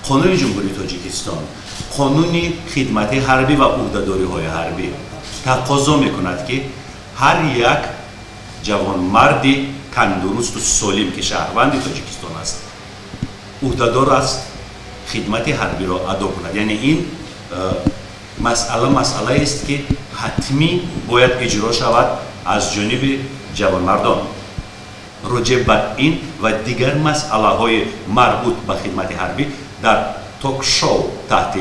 قانون جمهوری تاجیکستان قانون خدمت حربی و عهده‌داری‌های حربی تقاضا میکند که هر یک جوانمرد تندرست و سالم که شهروند تاجیکستان است عهده‌دار است خدمت حربی را ادا کند. یعنی این مسئله است که حتمی باید اجرا شود از جانب جوانمردان. راجع به این و دیگر مسئله های مربوط به خدمت حربی در توک شو تحت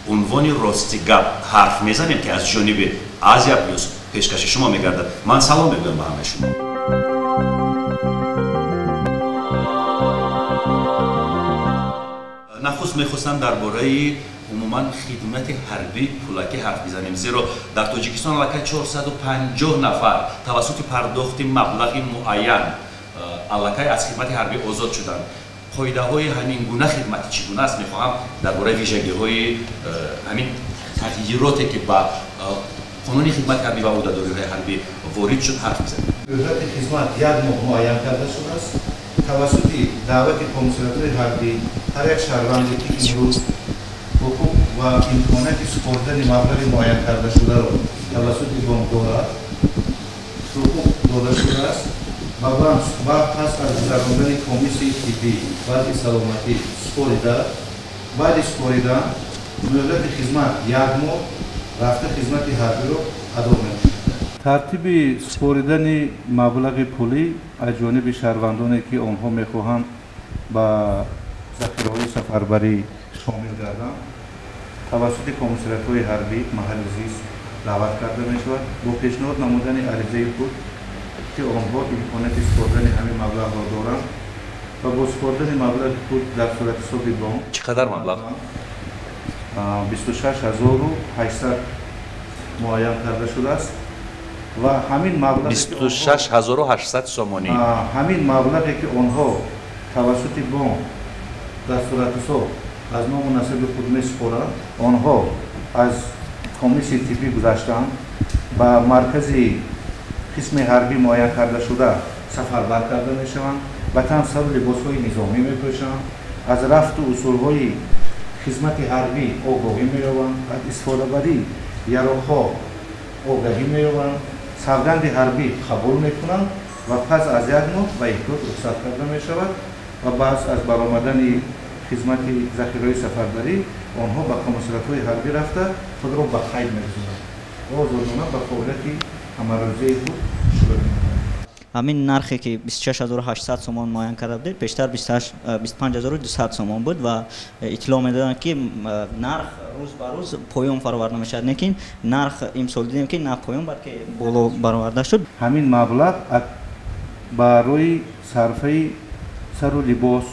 عنوان راستی گپ حرف میزنیم که از جانب آزیا پلوس پیشکش شما میگردد. من سلام میگم به همه شما. نخست میخواستم درباره عموما خدمت حربی پولکی حرف بزنیم، زیرا در تاجیکستان البته 450 نفر توسط پرداخت مبلغ معین البته از خدمت حربی آزاد شدند. قاعده های همین گونه خدمت چگونه است میخواهم درباره ویژگی های همین تغییراتی که با قانون خدمت حربی و عهده‌داری های حربی وارد شد حرف بزنیم. مدت خدمت یک ماه معین کرده شده است توسط دعوت کمیسیون حربی هر یک شهروندی که امروز حقوق و امکانات سپردن مبلغ معین کرده شده را توسط بانک‌ها حقوق داده شده است و پس از گذراندن کمیسیون طبی بعد سلامتی بعد سپردن مدت خدمت یک ماه رفته خدمت حربی را ادا می‌کند. ترتیب سپردن مبلغ پولی از جانب شهروندانی که آنها می‌خواهند با ذخیره‌های سفربری شامل گردند توسط کمیسیون‌های حربی محل زیست دعوت کرده می‌شود با پیشنهاد نمودن عریضه خود که آنها امکانات سپردن همین مبلغ را دارند و با سپردن مبلغ خود در صورت حساب بانک چقدر مبلغ؟ 26800 معین کرده شده است و همین مبلغ 26800 سومانی همین مبلغی که آنها توسط بانک در صورت حساب از نام مناسب خود می‌سپارند آنها از کمیسیون طبی گذاشتند با مرکز قسم حربی معین کرده شده سفربر کرده می‌شوند و تن سر لباس‌های نظامی می‌پوشند از رفت و اصول‌های خدمت حربی آگاهی می‌یابند از استفاده بری یراق‌ها آگاهی می‌یابند سوگند حربی قبول می‌کنند و پس از یک ماه به احتیاط رخصت کرده می‌شود و بعد از برآمدن خدمت ذخیره سفربری آنها به کمیسیون‌های حربی رفته خود را به قید می‌گذارند و آزادانه به فعالیت عمل‌ورزی خود شروع می‌کنند. همین نرخی که 26800 سومان معین کرده بود بیشتر 25200 سومان بود و اطلاع میدادن که نرخ روز به روز پایان فراورده میشد، لیکن نرخ امسال دیدیم که نه پایان بلکه بالا برآورده شد. همین مبلغ برای صرفه سر و لباس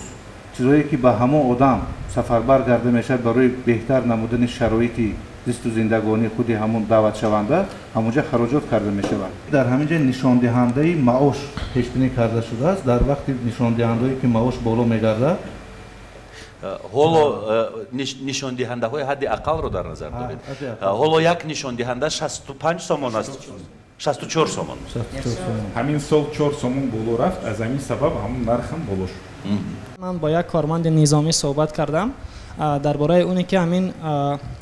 چیزایی که به همه آدم سفربر کرده میشد برای بهتر نمودن شرایط زیست و زندگانی خود همون دعوت شونده همونجا خراجات کرده می شود. در همینجا نشان دهنده معاش پیش بینی کرده شده است. در وقتی نشان دهنده که معاش بالا می گرده حالا نشان دهنده های حد اقل رو در نظر دارید. حالا یک نشان دهنده 65 سومان است. 64 سومان. همین سال 4 سومان بالا رفت، از همین سبب همون نرخ هم بالا شد. من با یک کارمند نظامی صحبت کردم درباره اونی که همین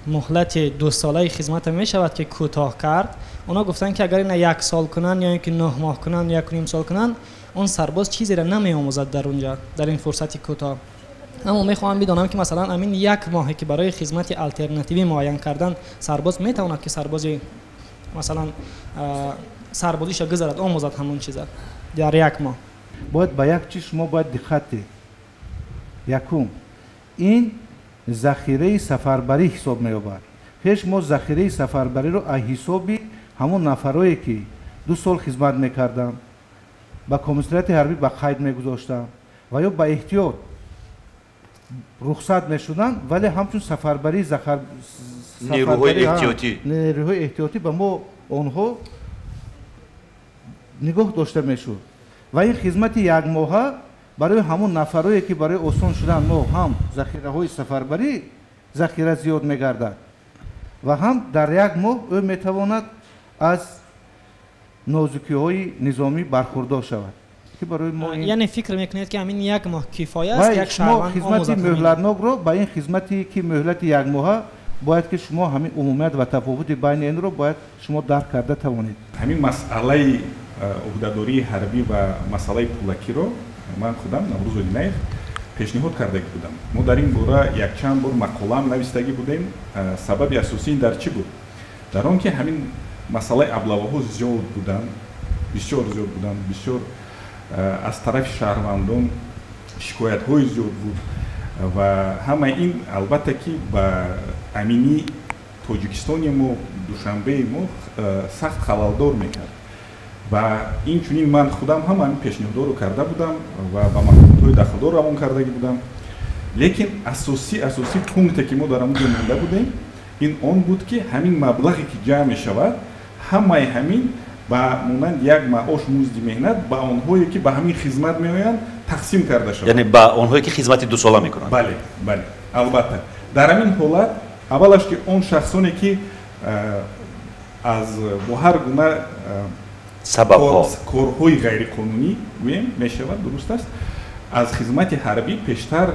مهلت 2 ساله خدمت می شود که کوتاه کرد. اونا گفتن که اگر این 1 سال کنن یا اینکه 9 ماه کنن یا 1.5 سال کنن اون سرباز چیزی را نمی آموزد در اونجا در این فرصت کوتاه. اما میخوام بدونم که مثلا همین 1 ماهی که برای خدمت الटरनेटिव معین کردن سرباز میتواند که سرباز مثلا سربازیش گذارد آموزد همون چیزا در 1 ماه. باید به یک چیز شما باید دقت یکم این ذخیره سفربری حساب می‌یابد. پیش ما ذخیره سفربری رو از حساب همون نفرایی که 2 سال خدمت می‌کردن با کمیسیونات حربی به قید می‌گذاشتن و یا با احتیاط رخصت می‌شدن ولی همچون سفربری نیروهای احتیاطی به ما آنها نگاه داشته می‌شد و این خدمت 1 ماهه برای همون نفرایی که برای آسان شدن ما هم ذخیره های سفربری ذخیره زیاد می‌گردد و هم در 1 ماه او میتواند از نازکی های نظامی برخوردار شود. که برای ما این یعنی فکر میکنید که همین یک ماه کفایه است که یک شما شهروند خدمت آموزش مهلتناک رو با این خدمتی که مهلت یک ماه باید که شما همین عمومیت و تفاوت بین این رو باید شما درک کرده توانید. همین مسئله عهده‌داری حربی و مسئله پولکی رو من خودم نوروز ولیناев پیشنهاد کرده بودم. ما در این باره یک چند بار مقاله نوشتگی بودیم. سبب اساسی این در چی بود؟ در آن که همین مسئله ابلاغ‌ها زیاد بودن، بسیار زیاد بودن، بسیار از طرف شهروندان شکایت‌های زیاد بود و همه این البته که با امنی تاجیکستان ما دوشنبه ما سخت خلالدار میکرد و این چونین من خودم هم همین پیشنهاد رو کرده بودم و با مقامات داخلی روان کرده بودم. لیکن اساسی پونکتی که ما در اونجا مونده بودیم این اون بود که همین مبلغی که جمع شود همین با مانند یک معاش مزد مهنت با اونهایی که به همین خدمت میآیند تقسیم کرده شود. یعنی با اونهایی که خدمت 2 ساله میکنند. بله البته در همین حالت اولش که اون شخصانی که از با هر گونه سبب‌ها کارهای غیر قانونی گویم میشود، درست است، از خدمت حربی پیشتر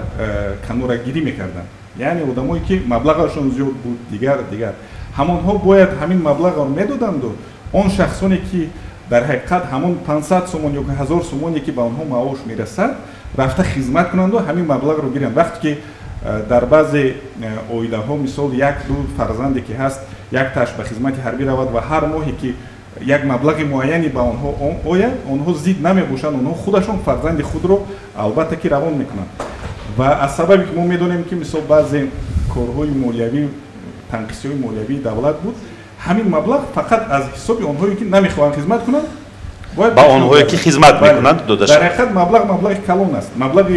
کنارگیری میکردند. یعنی آدمایی که مبلغشون زیاد بود دیگر همونها باید همین مبلغ رو میدادند و اون شخصانی که در حقیقت همون 500 سومون یا 1000 سومونی که به اونها معاش میرسد رفته خدمت کنند و همین مبلغ رو گیرند. وقتی که در بعضی عائله ها مثال 1-2 فرزندی که هست یک تاش به خدمت حربی رود و هر ماهی که یک مبلغ معینی به اونها آید اونها زید نمیباشند، اونها خودشون فرزند خود رو البته که روان میکنند و از سببی که ما میدونیم که مثال بعضی کارهای مالیوی تنقیصی مالیوی دولت بود همین مبلغ فقط از حساب اونهایی که نمیخواهند خدمت کنند با اونهایی که خدمت میکنند داده شود. در حقیقت مبلغ کلان است، مبلغ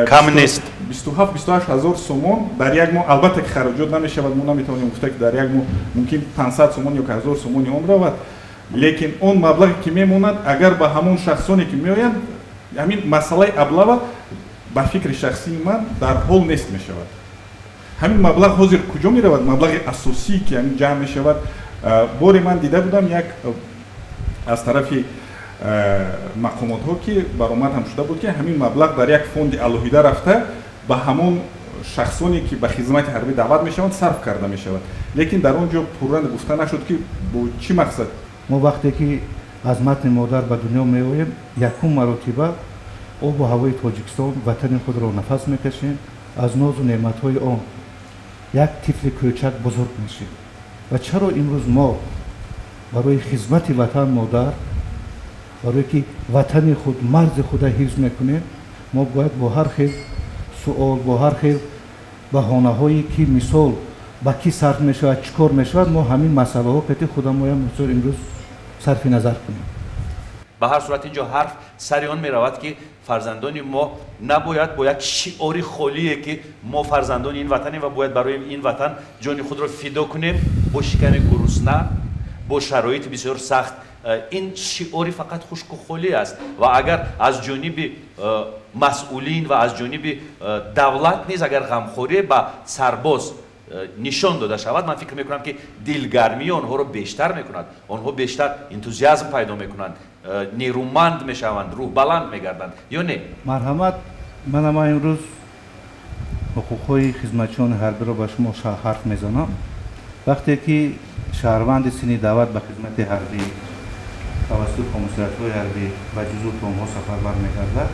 کم نیست. 27-28 هزار سومون در یک ماه البته که خراجات نمیشود، ما نمیتونیم گفته که در یک ماه ممکن 500 سومون یا 1000 سومونی اون رود، لیکن اون مبلغی که میموند اگر به همون شخصانی که میآیند همین مسئله ابلاغ با فکر شخصی من در حال نیست میشود. همین مبلغ حاضر کجا میرود؟ مبلغ اساسی که همین جمع میشود. باری من دیده بودم یک از طرف مقامات ها که برآمد هم شده بود که همین مبلغ در یک فوند الهیده رفته به همون شخصانی که به خدمت حربی دعوت میشوند صرف کرده میشود، لیکن در اونجا پررنگ گفته نشد که با چی مقصد. ما وقتی که از متن مادر به دنیا میآییم یکم مرتبه آب و هوای تاجیکستان وطن خود را نفس میکشیم، از ناز و نعمت های آن یک طفل کوچک بزرگ میشیم و چرا امروز ما برای خدمت وطن مادر، برای که وطن خود مرز خود حفظ میکنیم، ما باید با هر خیل سوال، با هر خیل بهانه هایی که مثال با کی صرف میشود چیکار میشود ما همین مسئله ها که خودم باید امروز صرف نظر کنیم. به هر صورت اینجا حرف سر آن می رود که فرزندان ما نباید با یک شعاری خالیه که ما فرزندان این وطنیم و باید برای این وطن جان خود را فدا کنیم با شکم گرسنه، با شرایط بسیار سخت. این شعاری فقط خشک و خالی است و اگر از جانب مسئولین و از جانب دولت نیز اگر غمخوری به سرباز نشان داده شود، من فکر میکنم که دلگرمی آنها را بیشتر میکند، آنها بیشتر انتوزیازم پیدا میکنند، نیرومند میشوند، روح بلند میگردند یا نه؟ مرحمت، من امروز حقوقهای خدمتچیان حربی را به شما حرف میزنم. وقتی که شهروند سنی دعوت به خدمت حربی توسط کمیسریات‌های حربی و جزو تام‌ها سفربر می‌گردد،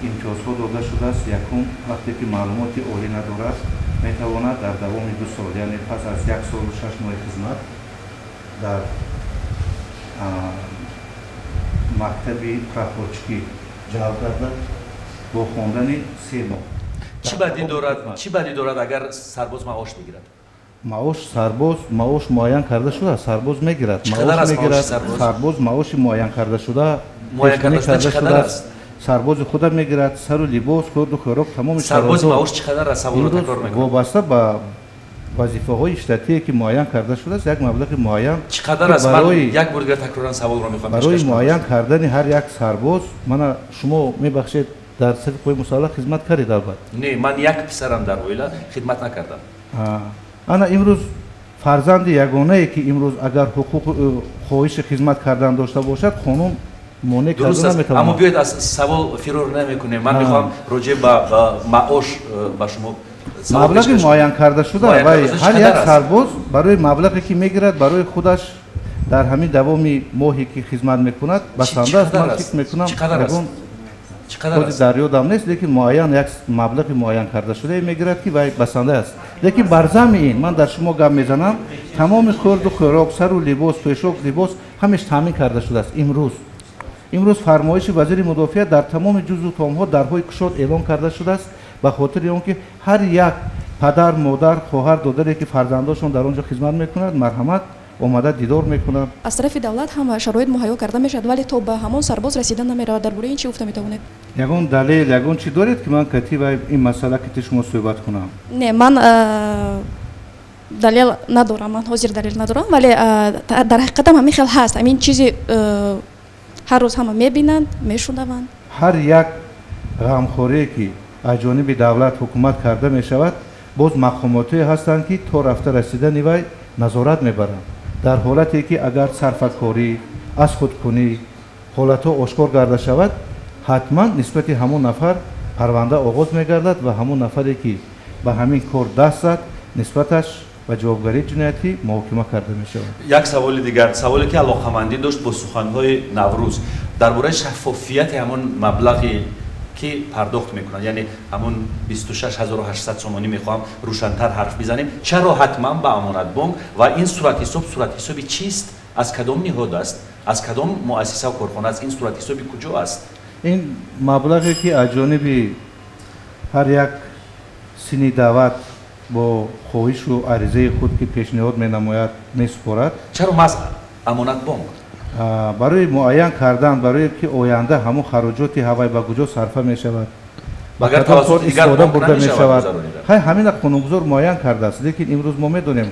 امتیازها داده شده است. یکم وقتی که معلومات عالی ندارد میتواند در دوام 2 سال، یعنی پس از 1 سال و 6 ماه خدمت در مکتب پرپوچکی جلب گردد با خواندن 3 ماه. چی بدی دارد اگر سرباز معاش بگیرد؟ معاش معین کرده شده، سرباز میگیرد. معاش میگیرد، سرباز معاش معین کرده شده. چقدر است؟ سرباز خود میگیرد، سر و لباس، خورد و خوراک تمام. سرباز معاش چقدر است؟ سوال تکرار میکنم. وابسته به وظیفه های اشتراطی که معین کرده شده است، یک مبلغ معین. چقدر است؟ من یک بار دیگر تکرارا سوال را میخوام. برای معین کردن هر یک سرباز، من شما میبخشید در سطح مسابقه خدمت کردید البته؟ نه، من یک پسرم در اویلا خدمت نکردم. انا امروز فرزند یگانه ای که امروز اگر حقوق خواهش خدمت کردن داشته باشد، خانم مانع درست کردن است. نمیتوانم. اما بیاید از سوال فرار نمیکنیم. من میخوام راجع به معاش با شما سوال مبلغ پیش معین کرده شده معین و کرده شده هر چقدر یک است؟ سرباز برای مبلغی که میگیرد برای خودش در همین دوام ماهی که خدمت میکند بسنده است. چقدر من است؟ فکر میکنم چقدر است؟ یگان چقدر خود است؟ در یادم نیست لیکن معین یک مبلغ معین کرده شده میگیرد که وای بسنده است. لیکن بر ضمن این من در شما گپ میزنم تمام خورد و خوراک سر و لباس پوشاک لباس همش تامین کرده شده است. امروز فرمایش وزیر مدافع در تمام جزء و تام‌ها درهای گشاد اعلام کرده شده است به خاطر آنکه هر یک پدر مادر خواهر دادری که فرزنداشون در آنجا خدمت میکنند مرحمت اومده دیدار میکنند. از طرف دولت هم شرایط مهیا کرده میشد ولی تا به همون سرباز رسیدن نمیره. درباره این چی گفته میتونید؟ یگان دلیل یگان چی دارید که من کتیب این مسئله که شما صحبت کنم؟ نه من دلیل ندارم. من حاضر دلیل ندارم ولی در حقیقت همین خیلی هست. همین چیزی هر روز همه میبینند میشنوند. هر یک غمخوری که از جانب دولت حکومت کرده می شود باز مقاماتی هستند که تا رفته رسیدن وی نظارت میبرند. در حالتی که اگر صرفه‌کاری از خودکنی حالتها آشکار گرده شود حتما نسبت همون نفر پرونده آغاز میگردد و همون نفری که به همین کار دست زد نسبتش و جوابگاری جنایتی محاکمه کرده می شود. یک سوال دیگر، سوالی که علاقمندی داشت با سخنهای نوروز درباره شفافیت همون مبلغی که پرداخت میکنن، یعنی همون 26800 تومانی میخوام روشن‌تر حرف بزنیم. چرا حتما به امانت بانک و این صورت حسابی چیست؟ از کدام نهاد است؟ از کدام مؤسسه و کارخانه است؟ این صورت حسابی کجا است؟ این مبلغی که از جانب هر یک سینی دعوت با خواهش و عریضه خود که پیشنهاد مینماید میسپارد. چرا ما از امانت بانک برای معین کردن برای که آینده همون خراجات هوای به کجا صرفه می شود مگر توسط دیگر بانک نمی شود؟ همین قانونگذار معین کرده است. لیکن امروز ما میدونیم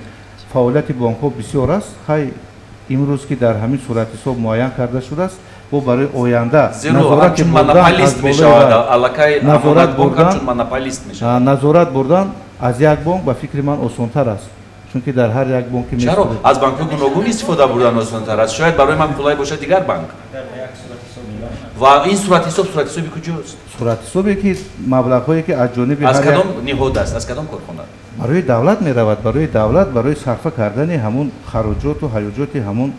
فعالیت بانک ها بسیار است. امروز که در همین صورت حساب معین کرده شده است و برای آینده نظارت مونوپولیست می شود. الکای امانت بانک چون مونوپولیست می شود. نظارت بردن از یک بانک به فکر من آسان‌تر است. چون که در هر یک بانک چرا از بانک گوناگون استفاده بردن آسان‌تر است؟ شاید برای من پولای باشه دیگر بانک. و این صورت حسابی کجاست؟ صورت حسابی که مبلغ‌هایی که از جانب از کدام نهاد است؟ از کدام کارخانه؟ برای دولت می‌رود. برای دولت برای صرفه کردن همون خراجات و هیجات همون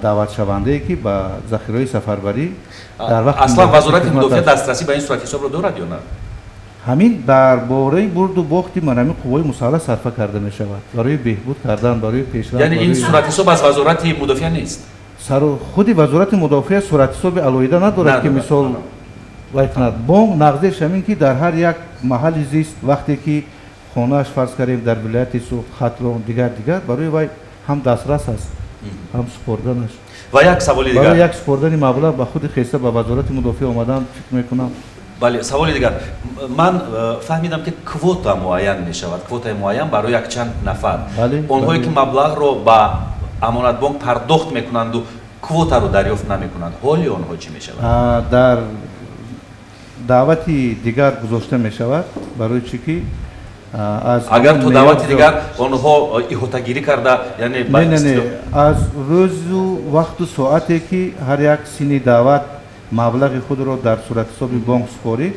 دعوت شونده‌ای که با ذخیره سفربری در وقت اصلا وزارت مدافع دسترسی به این صورت حساب رو دارد یا نه؟ همین درباره برد و باخت منظم قوای مسلح صرفه کرده می شود برای بهبود کردن برای پیشرفت. یعنی این صورت حساب از وزارت مدافع نیست؟ خود وزارت مدافع صورت حساب علایده ندارد که مثال وایکند بانک نقدش همین که در هر یک محل زیست وقتی که خانه‌اش فرض کردیم در ولایت سوخت خطرون دیگر برای وای هم دسترس است هم سپردنش. و یک سوال دیگر برای یک سپردن مبلغ به خود خیسته به وزارت مدافع آمدن فکر میکنم. بله سوال دیگر من فهمیدم که کوتا معین می شود. کوتا معین برای یک چند نفر. اونهایی که مبلغ رو با امانت بانک پرداخت میکنند و کوتا رو دریافت نمیکنند حالی اونها چی می شود؟ در دعوتی دیگر گذاشته می شود برای چی که اگر تو دعوت دیگر آنها احاطه‌گیری کرده یعنی نه از روز و وقت و ساعتی که هر یک سینی دعوت مبلغ خود را در صورت حساب بانک سپارید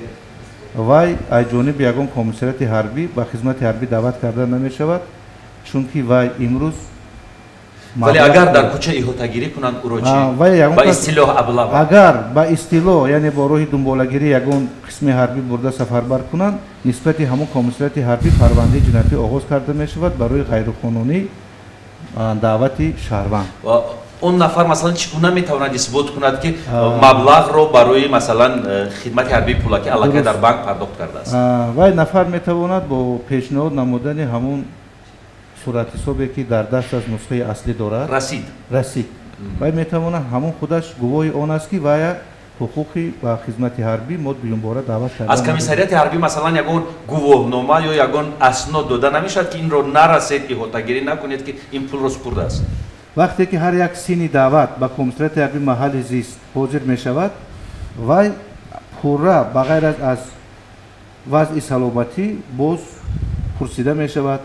وای از جانب یگان کمیسریت حربی به خدمت حربی دعوت کرده نمی شود چون که وای امروز ولی اگر در کوچه احاطه‌گیری کنند او را چی؟ با اصطلاح ابلاغ اگر با اصطلاح یعنی با راه دنبالگیری یگان قسم حربی برده سفربر کنند نسبت همون کمیسریت حربی پرونده جنایتی آغاز کرده می شود برای غیرقانونی دعوت شهروند. اون نفر مثلا چگونه میتواند اثبات کند که مبلغ رو برای مثلا خدمت حربی پولکی علاقه در بانک پرداخت کرده است؟ وای نفر میتواند با پیشنهاد نمودن همون صورت حسابی که در دست از نسخه اصلی دارد رسید وای میتواند همون خودش گواهی آن است که وای حقوقی و خدمت حربی مد بیون باره دعوت کرده. از کمیسریت حربی مثلا یگان گواهنامه یا یگان اسناد داده نمیشد که این رو نرسید احاطه‌گیری نکنید که این پول رو سپرده است؟ وقتی که هر یک سینی دعوت به کمیسریت حربی محل زیست حاضر می شود وای پورا بغیر از وضع سلامتی باز پرسیده می شود.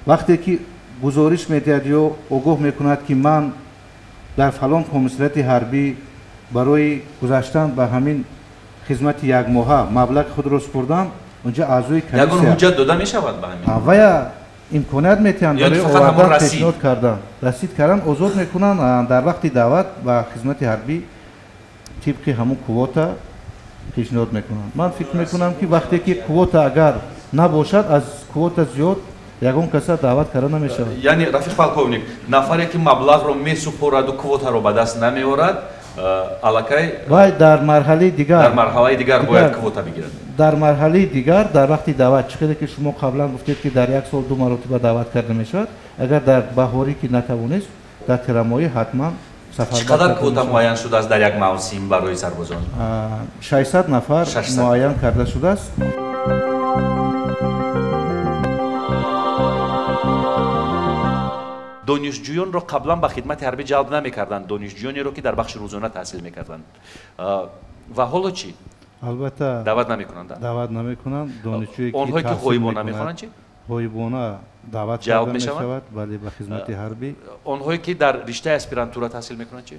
وقتی که گزارش میدهد یا آگاه میکند که من در فلان کمیسریت حربی барои гузаштан ба ҳамин хизмати якмоҳа маблағи худро супурдам, онҷа аъзои ягон ҳуҷҷат дода мешавад ба ҳамин вая имконият метиҳанд барои овардан расид? пешниҳод кардан, расид кардан, озод мекунанд дар вақти даъват ба хизмати ҳарбӣ тибқи ҳамун квота пешниҳод мекунанд. Ман фикр мекунам ки вақте ки квота агар набошад, аз квота зиёд ягон каса даъват карда намешавад. яъне рафиқ полковник, нафаре ки маблағро месупораду квотаро ба даст намеорад, аллакай вай дар марҳалаи дигар бояд квота бигирад. дар марҳалаи дигар дар вақти даъват, чӣ қадр ки шумо қаблан гуфтед ки дар як сол 2 маротиба даъват карда мешавад, агар дар баҳорӣ ки натавонист, дар тирамоҳӣ ҳатман чӣ қадар квота муайян шудааст дар як мавсим барои сарбозон? 600 нафар муайян карда шудааст. донишҷӯёнро қаблан ба хидмати ҳарбӣ ҷалб намекарданд, донишҷӯёнеро ки дар бахши рӯзона таҳсил мекарданд. ва ҳоло чӣ? албатта даъват намекунанд. даъват намекунанд. донишҷӯе онҳое ки ғоибона мехонанд чӣ? ғоибона даъват карда мешавад, бале ба хизмати ҳарбӣ. онҳое ки дар риштаи аспирантура таҳсил мекунанд чӣ?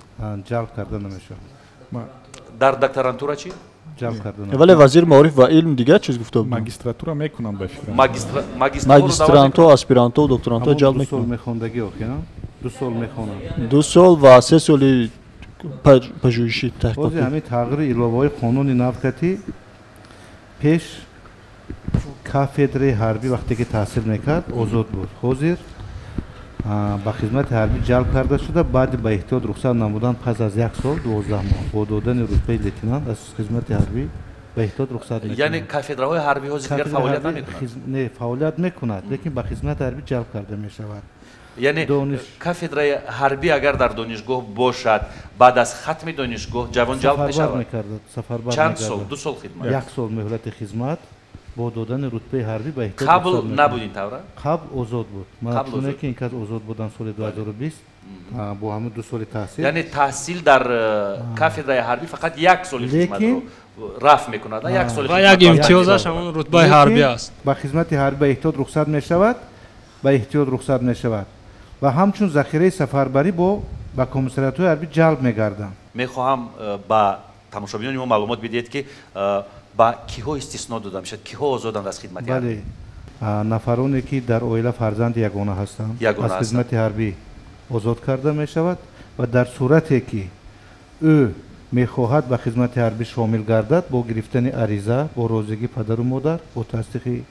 ҷалб карда намешавад. дар докторантура чӣ? ҷалб карда намешавад. вале вазир маориф ва илм дигар чиз гуфта буд. магистратура мекунанд ба фикр. магистранто, аспиранто, докторанто ҷалб мекунанд. 2 сол мекунанд. мехондагӣ охиран 2 сол мехонанд. 2 сол ва 3 соли пажӯҳишӣ таҳқиқот. ҳозир ҳамин тағйири иловаҳои қонуни навкатӣ пеш кафедраи ҳарбӣ вақте ки таҳсил мекард озод буд. ҳозир ба хизмати ҳарбӣ ҷалб карда шуда, баъди ба эҳтиёт рухсат намудан пас аз 1 сол 12 моҳ бо додани рутбаи лейтенант аз хизмати ҳарбӣ ба эҳтиёт рухсат мекунад. яъне кафедраҳои ҳарбӣ ҳозир дигар фаъолият намекунанд? не, фаъолият мекунад, лекин ба хизмати ҳарбӣ ҷалб карда мешавад. яъне кафедраи ҳарбӣ агар дар донишгоҳ бошад, баъд аз хатми донишгоҳ ҷавон ҷалб мешавад? сафарбар чанд сол? 2 сол хидмат? 1 сол муҳлати хизмат бо додани рутбаи ҳарбӣ ба эҳтиёт. қабл набуд ин тавра? қабл озод буд. ман чуне ки ин кас озод будам соли 2020 бо ҳамин 2 соли таҳсил. яъне таҳсил дар кафедраи ҳарбӣ фақат 1 соли хизматро рафъ мекунад, 1 соли ва як имтиёзаш ҳамон рутбаи ҳарбӣ аст. ба хизмати ҳарбӣ ба эҳтиёт рухсат мешавад, ба эҳтиёт рухсат мешавад ва ҳамчун захираи сафарбарӣ ба комиссариатҳои ҳарбӣ ҷалб мегарданд. мехоҳам ба тамошобинони мо маълумот бидиҳед ки ба киҳо истисно дода мешавад, киҳо озоданд аз хидмати ҳарбӣ? бале, нафароне ки дар оила фарзанди ягона ҳастанд аз хизмати ҳарбӣ озод карда мешавад ва дар сурате ки ӯ мехоҳад ба хизмати ҳарбӣ шомил гардад, бо гирифтани ариза, бо розигии падару модар, бо тасдиқи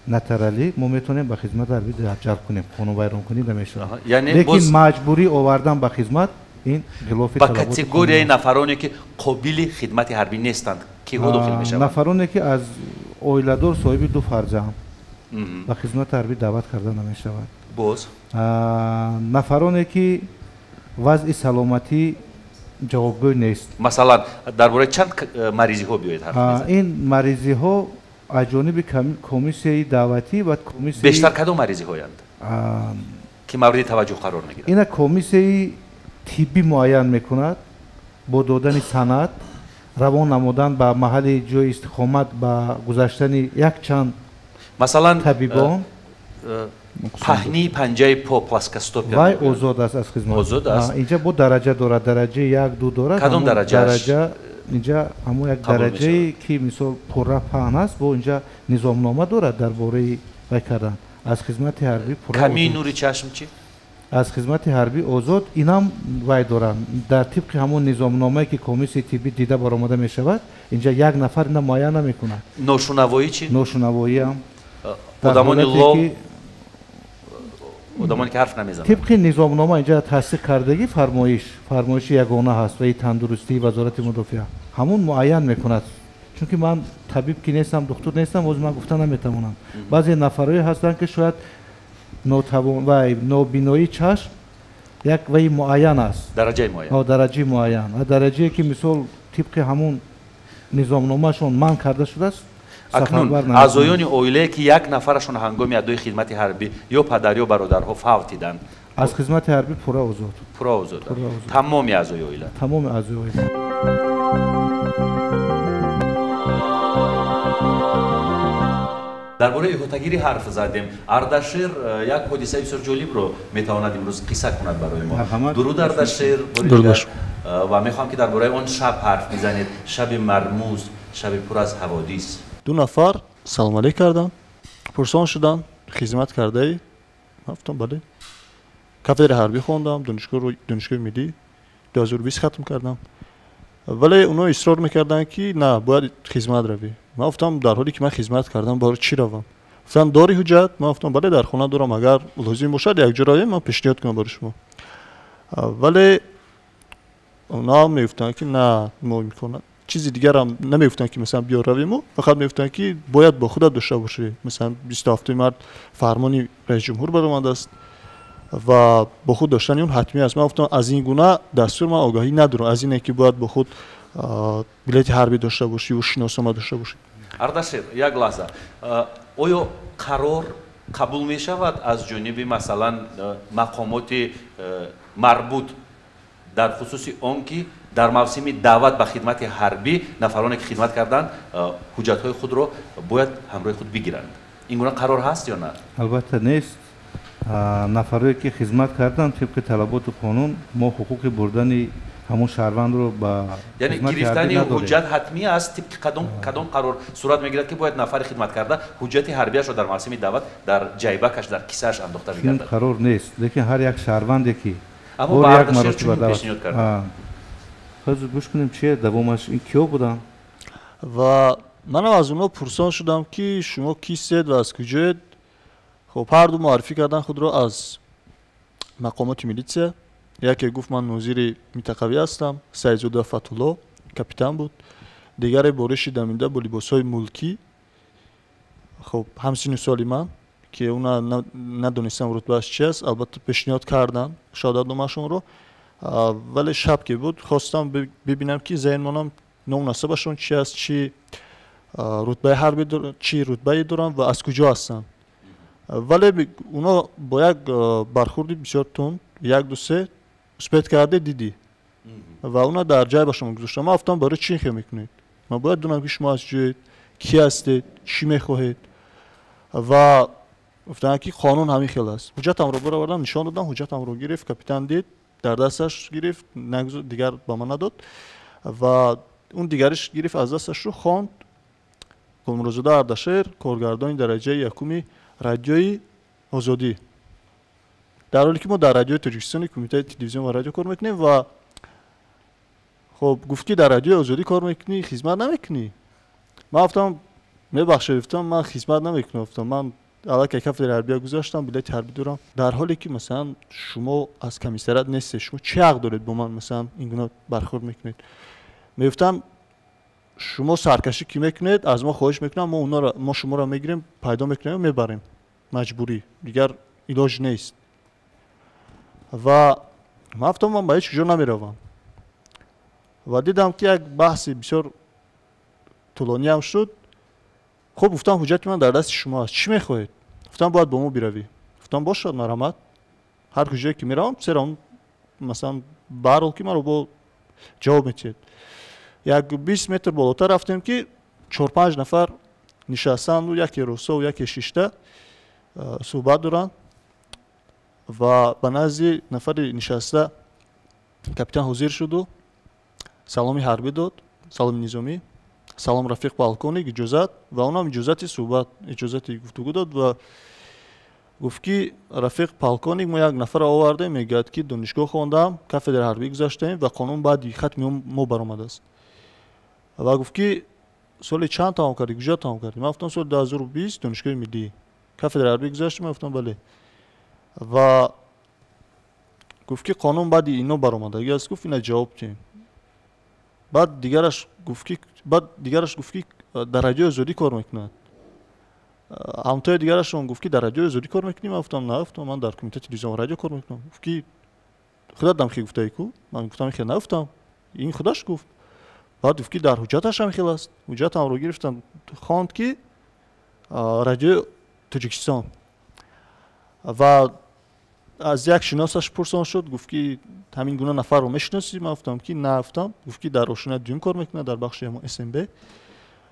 натаралӣ мо метавонем ба хизмати ҳарбӣ ҷалб кунем. қонунвайронкунӣ намешавад. лекин маҷбурӣ овардан ба хизмат ин хилофи ба категорияи нафароне ки қобили хидмати ҳарбӣ нестанд, киҳо дохил мешаванд? нафароне ки аз оиладор соҳиби 2 фарзанд ба хизмати ҳарбӣ даъват карда намешавад. боз нафароне ки вазъи саломатӣ ҷавобгӯй нест. масалан дар бораи чанд маризиҳо биёед ҳарф мезанед? ин маризиҳо аз ҷониби комиссияи даъватӣ ва комиссияи бештар кадом маризиҳоянд ки мавриди таваҷҷӯҳ қарор мегиранд? ина комиссияи тиббӣ муайян мекунад бо додани санад, равон намудан ба маҳалли ҷои истиқомат ба гузаштани якчанд масалан табибон. паҳнии панҷаи по пласкостопия вай озод аст аз хизмат. озод аст. инҷа бо дараҷа дорад, дараҷаи 1-2 дорад. кадом дараҷа? инҷа ҳамон як дараҷае ки мисол пурра паҳн аст, бо инҷа низомнома дорад дар бораи вай кардан аз хизмати ҳарбӣ пурра. камии нури чашм чӣ? аз хизмати ҳарбӣ озод инам вай доранд дар тибқи ҳамон низомномае ки комиссияи тиббӣ дида баромада мешавад, инҷа як нафар ина муайян намекунад. ношунавоӣ чӣ? ношунавоиам одамони лол, одамоне ки ҳарф намезананд. тибқи низомнома инҷа тасдиқ кардагӣ фармоиши ягона ҳаст ва тандурустии вазорати мудофиа ҳамун муайян мекунад. чунки ман табиб ки нестам, духтур нестам, оз ман гуфта наметавонам. баъзе нафарҳое ҳастанд ки шояд нобиноии чашм як ваи муайян аст, дараҷаи муайян, дараҷаи муайян, дараҷае ки мисол тибқи ҳамун низомномаашон манъ карда шудааст. акнун аъзоёни оилае ки як нафарашон ҳангоми адои хидмати ҳарбӣ ё падар ё бародарҳо фавтиданд, аз хизмати ҳарбӣ пурра озод. тамоми аъзои оила. тамоми аъзои оила. дар бораи иҳотагирӣ ҳарф задем. ардашир як ҳодисаи бисёр ҷолибро метавонад имрӯз қисса кунад барои мо. дуруд ардашир. و میخوام که درباره اون شب حرف بزنید، شب مرموز، شب پر از حوادث. دو نفر سلام علیک کردن، پرسان شدن خدمت کرده ای؟ گفتم بله. کافدر حربی خوندم، دانشگاه ملی 2020 ختم کردم. ولی اونا اصرار میکردن که نه باید خدمت روی. من گفتم در حالی که من خدمت کردم برای چی روم؟ گفتن داری حجت؟ من گفتم بله در خونه دارم، اگر لازم باشد یک جا رویم من پیشنهاد کنم برای شما. ولی اونا میگفتن که نه ما میکنن چیزی دیگر هم نمیگفتن که مثلا بیا رویم، فقط میگفتن که باید با خودت داشته باشی. مثلا 27 مرد فرمانی رئیس جمهور بر اومده است و با خود داشتن اون حتمی است. من گفتم از این گونه دستور من آگاهی ندارم، از اینه که باید با خود بلیت حربی داشته باشی و شناسنامه داشته باشی. اردشیر یک لحظه، آیا قرار قبول می شود از جانب مثلا مقامات مربوط در خصوص اون که در موسم دعوت به خدمت حربی نفرانی که خدمت کردند حجت های خود رو باید همراه خود بگیرند؟ این گونه قرار هست یا نه؟ البته نیست. نفرایی که خدمت کردن طبق طلبات قانون ما حقوق بردن همون شهروند رو با یعنی گرفتن حجت حتمی است. طبق کدام قرار صورت میگیرد که باید نفر خدمت کرده حجت حربیش رو در موسم دعوت در جیبکش در کیسهش انداخته بگردد؟ قرار نیست، لیکن هر یک شهروندی که اما با اردشیر چون پیشنهاد کرده؟ حاضر گوش کنیم چیه دوامش این کیا بودن؟ و من از اونا پرسان شدم که شما کیستید و از کجاید؟ خب هر دو معرفی کردن خود را از مقامات میلیسیا. یکی گفت من نظیر منطقوی هستم، سیدزاده فتح‌الله کاپیتان بود. دیگر بارش دمینده با لباس‌های ملکی، خب همسن سالی من که اونا ندونستم رتبهش چی است. البته پیشنهاد کردن شهادت نامه‌شون رو، ولی شب که بود خواستم ببینم که ذهن منم نامناسبشون چی است، چی رتبه حربی دارن، چی رتبه دارن و از کجا هستن. ولی اونا با یک برخوردی بسیار تند یک دو سه اثبات کرده دیدی و اونا در جای با شما گذاشتن. من گفتم برای چی خیلی میکنید؟ من باید دونم که شما از جایید، کی هستید، چی میخواهید. و گفتن که قانون همین خیلی است. حجتم رو برآوردم نشان دادم، حجتم رو گرفت، کاپیتان دید در دستش گرفت، دیگر با من نداد و اون دیگرش گرفت از دستش رو خواند. قلمروزاده اردشیر، کارگردان درجه یکم رادیوی آزادی. در حالی که ما در رادیو تاجیکستان کمیته تلویزیون و رادیو کار میکنیم و خب گفت که در رادیو آزادی کار میکنی خدمت نمیکنی؟ من گفتم میبخشید، گفتم من خدمت نمیکنم، گفتم من الان کافدر حربی گذاشتم بلیت حربی دارم. در حالی که مثلا شما از کمیسریات نیستید، شما چه حق دارید با من مثلا اینگونه برخورد میکنید؟ میگفتم شما سرکشی کی میکنید از ما خواهش میکنم ما شما را میگیریم پیدا میکنیم و میبریم مجبوری، دیگر علاج نیست. و من گفتم من به هیچ جا نمیروم و دیدم که یک بحث بسیار طولانی هم شد. خب گفتم حجت من در دست شما است، چی میخواهید؟ گفتم باید با ما بروی. گفتم باشد مرحمت، هر کجایی که میروم سرم مثلا برال که من رو با جواب میتید. یک 20 متر بالاتر رفتیم که 4-5 نفر نشستند و یکی روسا و یکی شیشته صحبت دارن و به نزد نفر نشسته کاپیتان حاضر شد و سلامی حربی داد، سلام نظامی، سلام رفیق پالکونیک، اجازت و اونم اجازت صحبت، اجازت گفتگو داد و گفت که رفیق پالکونیک ما یک نفر آورده میگه که دانشگاه خوندم، کافدر حربی گذاشتیم و قانون بعد ختم ما برآمده است. و گفت که سال چند تمام کردی؟ کجا تمام کردی؟ من گفتم سال 2020 دانشگاه ملی کافدر حربی گذاشتم. من گفتم بله. و گفت که قانون بعد اینو برآمده است. گفت اینا جواب چین. بعد دیگرش گفت که در رادیو آزادی کار میکنه. همتای دیگرش اون گفت که در رادیو آزادی کار میکنی. من گفتم نه، گفتم من در کمیته تلویزیون و رادیو کار میکنم. گفت که خودت دم خیلی گفته کو؟ من گفتم خیلی نگفتم، این خودش گفت. بعد گفت که در حجتش هم خیلی است. حجت هم رو گرفتم خواند که رادیو تاجیکستان و از یک شناسش پرسان شد، گفت که همین گونه نفر رو میشناسی؟ من گفتم که نه. گفتم گفت که در روشنیت دیوم کار میکنه در بخش SMB.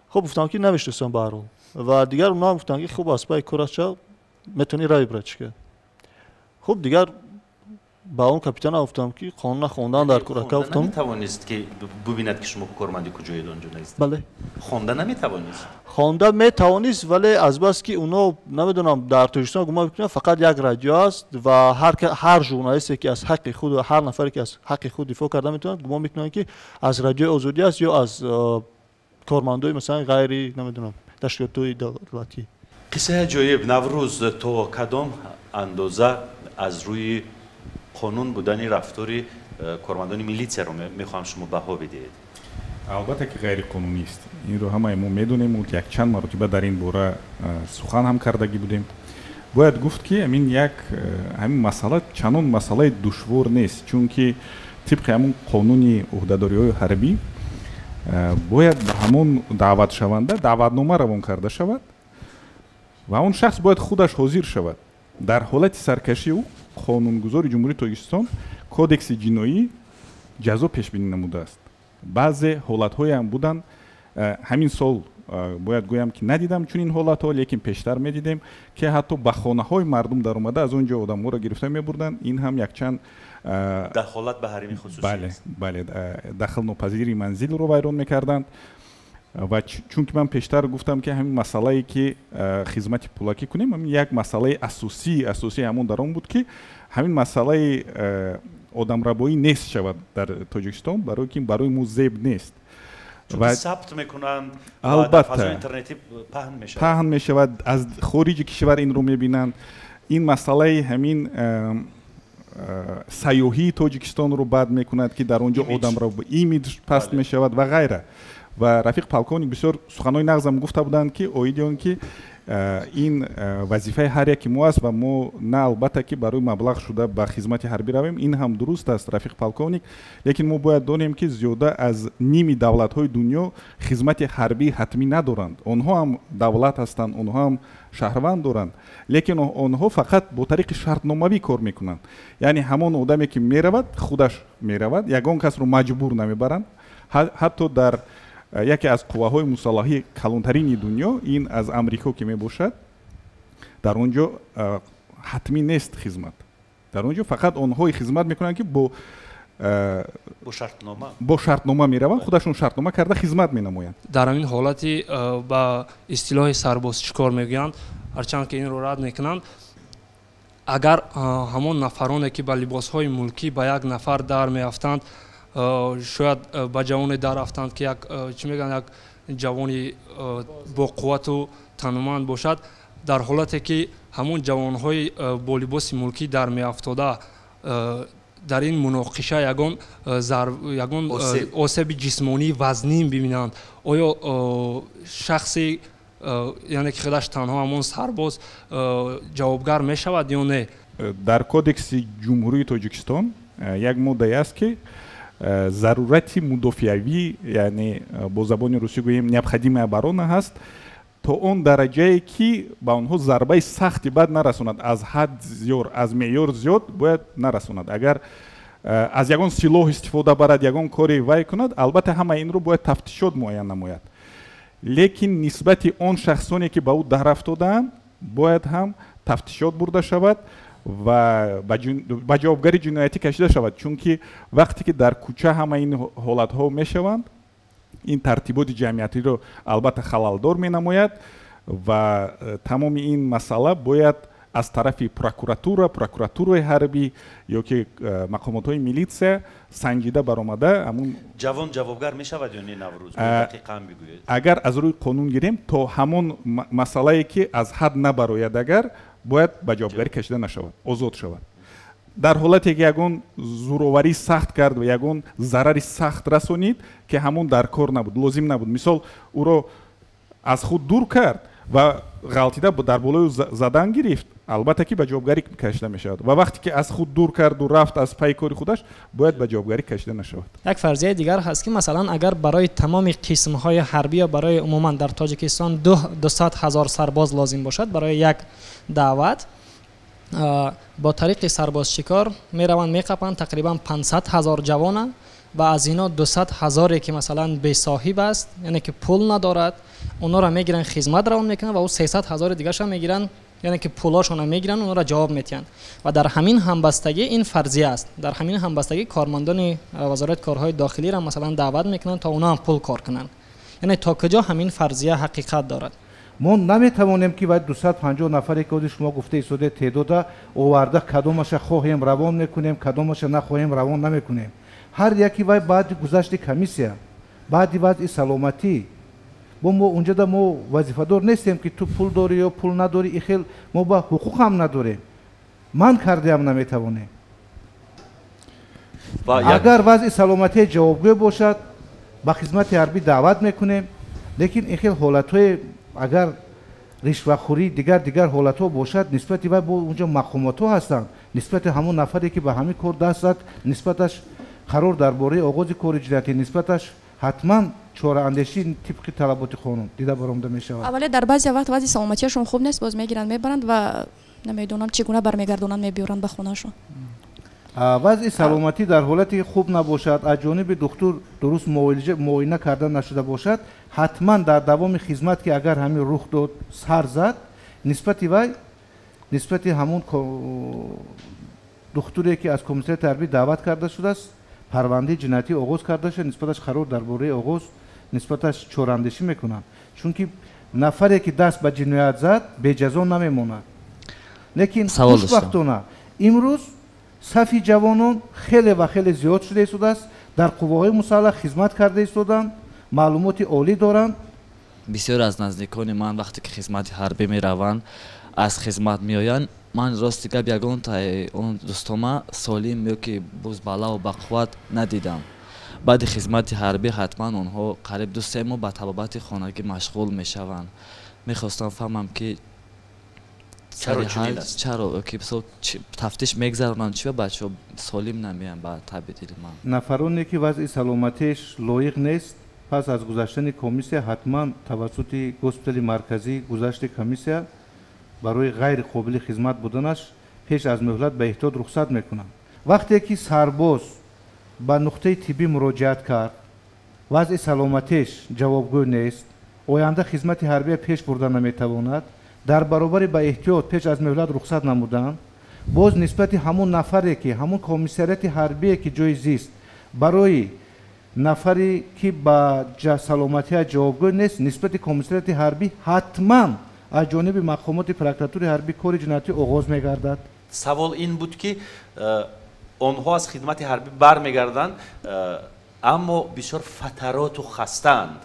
خب گفتم که نمیشناسم به هر حال. و دیگر اونا هم گفتن که خب اسپای کورچا میتونی رای برای چیکار. خب دیگر با اون کاپیتان گفتم که قانون خوندن در کودکی گفتم نمیتوانست که ببیند که شما کارمندی کجای آنجا نیست. بله خوانده نمیتوانست. خوانده میتوانست ولی از بس که اونا نمیدونم در تاجیکستان گمان میکنن فقط یک رادیو است و هر ژورنالیستی که از حق خود و هر نفری که از حق خود دفاع کرده میتونن گمان میکنن که از رادیو آزادی است یا از کارمندای مثلا غیر نمیدونم تشکیلات دولتی. قصه عجایب. نوروز تو کدام اندازه از روی قانون بودن رفتاری کارمندان میلیتسیا رو میخوام شما بها بدید؟ البته که غیر قانونی است. این رو همه ما میدونیم و یک چند مرتبه در این باره سخن هم کردگی بودیم. باید گفت که همین مسئله چنان مسئله دشوار نیست، چون که طبق همون قانون عهدهداری‌های حربی باید به همون دعوت شونده دعوتنامه روان کرده شود و اون شخص باید خودش حاضر شود. در حالت سرکشی او قانونگذار جمهوری تاجیکستان کودکس جنایی جزا پیش بینی نموده است. بعضی حالت‌های هم بودن همین سال باید گویم که ندیدم چون این حالت‌ها، لیکن پیشتر می‌دیدیم که حتی به خانه‌های مردم در اومده از اونجا آدم‌ها را گرفته می‌بردن. این هم یک چند دخالت به حریم خصوصی است. بله دخل ناپذیری منزل رو ویران می‌کردند و چون که من پیشتر گفتم که همین مسئله‌ای که خدمت پولاکی کنیم همین یک مسئله اساسی همون در اون بود که همین مسئله آدمربایی نیست شود در تاجیکستان، برای که برای ما زیب نیست. چون ثبت میکنند در فضای اینترنتی پهن میشود، از خارج کشور این رو میبینند. این مسئله همین سیاحی تاجیکستان رو بد میکند که در اونجا آدمربایی ایمیج پست میشود و غیره. و رفیق پالکونیک بسیار سخنای نغزم گفته بودند که اویدیون که این وظیفه هر یکی ما است و ما نه البته که برای مبلغ شده به خدمت حربی رویم. این هم درست است رفیق پالکونیک، لیکن ما باید دانیم که زیاده از نیم دولت‌های دنیا خدمت حربی حتمی ندارند. آنها هم دولت هستند، آنها هم شهروند دارند، لیکن آنها فقط با طریق شرطنامه‌ای کار میکنند. یعنی همان آدمی که میرود خودش میرود، یگان کس رو مجبور نمیبرند. حتی در یکی از قواهای مسلحی کلانترین دنیا، این از امریکا که می باشد، در اونجا حتمی نیست خدمت. در اونجا فقط آنهایی خدمت میکنن که با شرطنامه میروند، خودشون شرطنامه کرده خدمت مینمایند. در این حالتی با اصطلاح سرباز چیکار میگویند، هرچند که این رو رد میکنند، اگر همون نفرانی که با لباسهای ملکی با یک نفر در میافتند، شاید با جوانی در رفتند که یک جوانی با قوت و تنومند باشد، در حالتی که همون جوانهای با لباس ملکی در می افتاده در این مناقشه یگان آسیب جسمانی وزنی ببینند، آیا شخصی یعنی که خودش تنها همون سرباز جوابگر می شود یا نه؟ در کودکس جمهوری تاجیکستان یک ماده است که ضرورت مدافعوی، یعنی با زبان روسی گوییم необходимая оборона هست تا اون درجه که به آنها ضربه سختی بد نرساند، از حد زیاد، از معیار زیاد باید نرساند. اگر از یگان سلاح استفاده برد، یگان کاری وی کند، البته همه این رو باید تفتیشات معین نماید. لیکن نسبت آن شخصانی که به او در افتادند باید هم تفتیشات برده شود و به جوابگری جنایتی کشیده شود، چون که وقتی که در کوچه همه این حالت ها می شوند، این ترتیبات جمعیتی رو البته خلالدار می نماید و تمام این مسئله باید از طرف پروکوراتورای حربی یا که مقامات های میلیتسیا سنجیده برآمده. همون جوان جوابگر می شود یا نه نوروز؟ دقیقاً بگویید. اگر از روی قانون گیریم تا همون مسئله که از حد نبراید اگر باید به جوابگری کشیده نشود، آزاد شود. در حالتی که یگان زوروری سخت کرد و یگان ضرری سخت رسونید که همون در کار نبود، لازم نبود، مثال او رو از خود دور کرد و غلطیده در بالای زدن گرفت، البته که به جوابگری کشیده می شود. و وقتی که از خود دور کرد و رفت از پی کار خودش، باید به جوابگری کشیده نشود. یک فرضیه دیگر هست که مثلا اگر برای تمام قسم‌های حربی یا برای عموما در تاجیکستان 200,000 سرباز لازم باشد برای یک دعوت، با طریق سرباز شکار میروند میقپند تقریبا 500,000 جوانه و از اینا 200,000 که مثلا بی صاحب است، یعنی که پول ندارد، اونا را میگیرن خدمت روان میکنن و او 300,000 دیگه شا میگیرن یعنی که پولاشون میگیرن اون را جواب میتین و در همین همبستگی این فرضیه است. در همین همبستگی کارمندان وزارت کارهای داخلی را مثلا دعوت میکنن تا اونا هم پول کار کنن. یعنی تا کجا همین فرضیه حقیقت دارد؟ ما نمیتوانیم که باید 250 نفری که شما گفته ایستاده تعداد آورده کدامش خواهیم روان میکنیم کدامش نخواهیم روان نمیکنیم. هر یکی بعد گذشت کمیسیا بعد وضع سلامتی ما اونجا دا ما وظیفه‌دار نیستیم که تو پول داری یا پول نداری این خیل ما با حقوق هم نداریم من کردیم نمیتوانیم. اگر وضع سلامتی جوابگوی باشد با خدمت حربی دعوت میکنیم لیکن این خیل حالت‌های اگر رشوه‌خوری دیگر حالت‌ها باشد نسبت به اونجا مقامات‌ها هستند نسبت همون نفری که به همین کار دست زد نسبتش قرار درباره آغاز کار جنایتی نسبتش حتما چهار اندیشی طبق طلبات قانون دیده برآمده میشود. اولی در بعضی وقت وضع سلامتیشون خوب نیست باز میگیرن میبرند و نمیدونم چگونه برمیگردونن میبیورن به خونهشون. وضع سلامتی در حالتی خوب نباشد از جانب دکتر درست معاینه کردن نشده باشد حتما در دوام خدمت که اگر همین رخ داد سر زد نسبت همون دکتری که از کمیسیون تربیت دعوت کرده شده است پرونده جنایتی آغاز کرده شده نسبتش قرار درباره آغاز نسبتش چوراندیشی میکنن چون که نفری که دست به جنایت زد به جزا نمیماند. لیکن خوشبختانه امروز صفی جوانان خیلی و خیلی زیاد شده است در قوه‌های مسلح خدمت کرده ایستادند معلومات عالی دارند. بسیار از نزدیکان من وقتی که خدمت حربی میروند از خدمت میآیند من راستی گپ یگان تا اون دوستاما سالم یا که باز بالا و بقوت ندیدم. بعد خدمت حربی حتما اونها قریب 2-3 ماه به طبابت خانگی مشغول میشوند. میخواستم فهمم که چرا که تفتیش میگذرونن چی بچه‌ها سالم نمیان با طبیعت من. نفرانی که وضع سلامتیش لایق نیست پس از گذشتن کمیسیا حتما توسط هسپتال مرکزی گذشت کمیسیا برای غیر قابل خدمت بودنش پیش از مهلت به احتیاط رخصت میکنند. وقتی که سرباز به نقطه طبی مراجعت کرد وضع سلامتیش جوابگو نیست آینده خدمت حربی پیش بردن نمیتواند در برابر به احتیاط پیش از مهلت رخصت نمودند باز نسبت همون نفری که همون کمیساریات حربی که جای زیست برای نفری که با سلامتی جوابگو نیست نسبت کمیساریات حربی حتما از جانب مقامات پروکراتور حربی کار جنایتی آغاز میگردد. سوال این بود که آنها از خدمت حربی برمیگردند اما بسیار فترات و خستند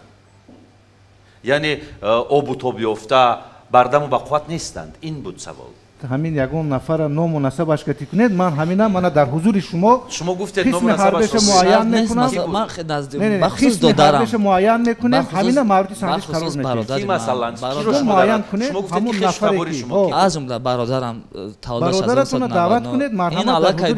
یعنی آب و تاب یافته بردم و بقوت نیستند. این بود سوال. همین یگان نفر نامناسبش که کنید من همینا من در حضور شما گفتید نامناسبش معین نکنم من نزدیک بخصوص دادارم معین نکنم همینا موردی سنجش قرار میگیره کی مثلا معین کنید همون نفری شما از جمله برادرم تولدش از اون دعوت کنید این علاقه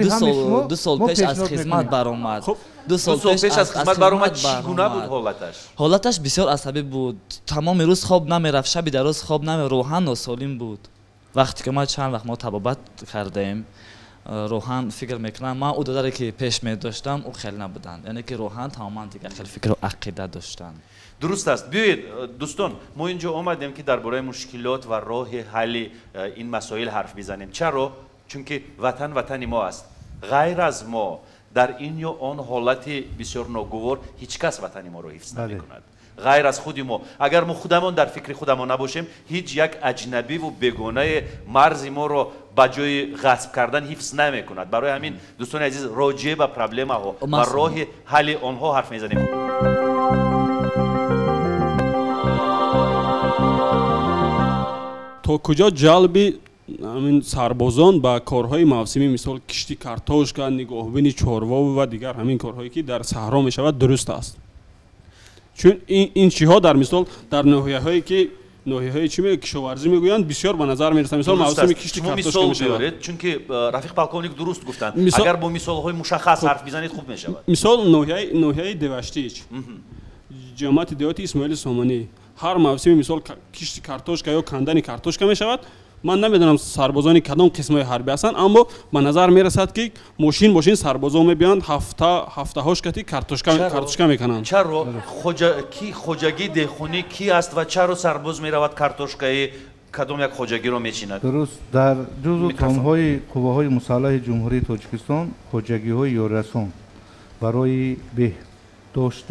2 سال پیش از خدمت برآمد. 2 سال پیش از خدمت برآمد چگونه بود حالتش؟ حالتش بسیار عصبی بود. تمام روز خواب نمیرفت شب در روز خواب نمی روحان ناسالم بود. وقتی که ما چند وقت ما طبابت کردیم روحان فکر میکنم ما او داداری که پیش می داشتم او خیلی نبودند یعنی که روحان تماما دیگه خیلی فکر و عقیده داشتند. درست است. بیایید دوستان ما اینجا آمدیم که درباره مشکلات و راه حل این مسائل حرف بزنیم. چرا؟ چون که وطن ما است. غیر از ما در این یا آن حالت بسیار ناگوار هیچ کس وطن ما رو حفظ نمی‌کند. غیر از خود ما اگر ما خودمان در فکر خودمان نباشیم هیچ یک اجنبی و بیگانه مرز ما رو با جای غصب کردن حفظ نمی‌کند. برای همین دوستان عزیز راجع به پرابلم ها و راه حل آنها حرف می‌زنیم. تا کجا جلب همین سربازان با کارهای موسمی مثل کشتی کارتوشکا، نگاهبینی چاروا و دیگر همین کارهایی که در صحرا میشود درست است؟ چون این چیها در مثال در ناحیه‌هایی که ناحیه‌های چی میگه کشاورزی میگویند بسیار به نظر میرسه مثال موسمی کشتی کارتوشکا میشود. چون که رفیق پالکونیک درست گفتند اگر با مثال‌های مشخص حرف بزنید خوب میشود. مثال ناحیه دوشتیچ جماعت دیواتی اسماعیل سامانی هر موسمی مثال کشتی کارتوشکا یا کندن کارتوشکا میشود. من نمیدونم سربازانی کدام قسمای حربی هستند اما به نظر میرسد که ماشین سربازا میبیاند هفته هاش کتی کارتوشکا میکنند. چرا خوجگی دهخونی کی است و چرا سرباز میرود کارتوشکای کدام یک خوجگی رو میچیند؟ درست در جزو تانهای قواهای مسلح جمهوری تاجیکستان خوجگی های یورسان برای بهداشت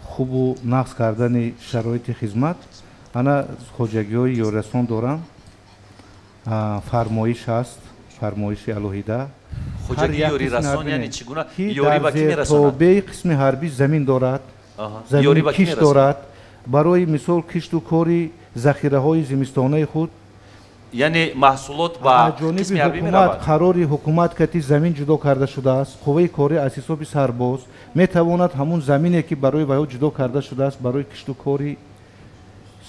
خوب و نقض کردن شرایط خدمت انا خوجگی های یورسان دارن فرمایش هست فرمایش الهیده خوجگی یوری رسان یعنی چگونه یوری در با کی زیر میرساند؟ تابع قسم حربی زمین دارد یوری زمین با کی کشت میرساند؟ دارد برای مثال کشت و کاری ذخیره های زمستانه خود یعنی محصولات با از جانب قسم حربی حکومت میروند؟ قرار حکومت کتی زمین جدا کرده شده است قوه کاری از حساب سرباز میتواند همون زمینی که برای وی جدا کرده شده است برای کشت و کاری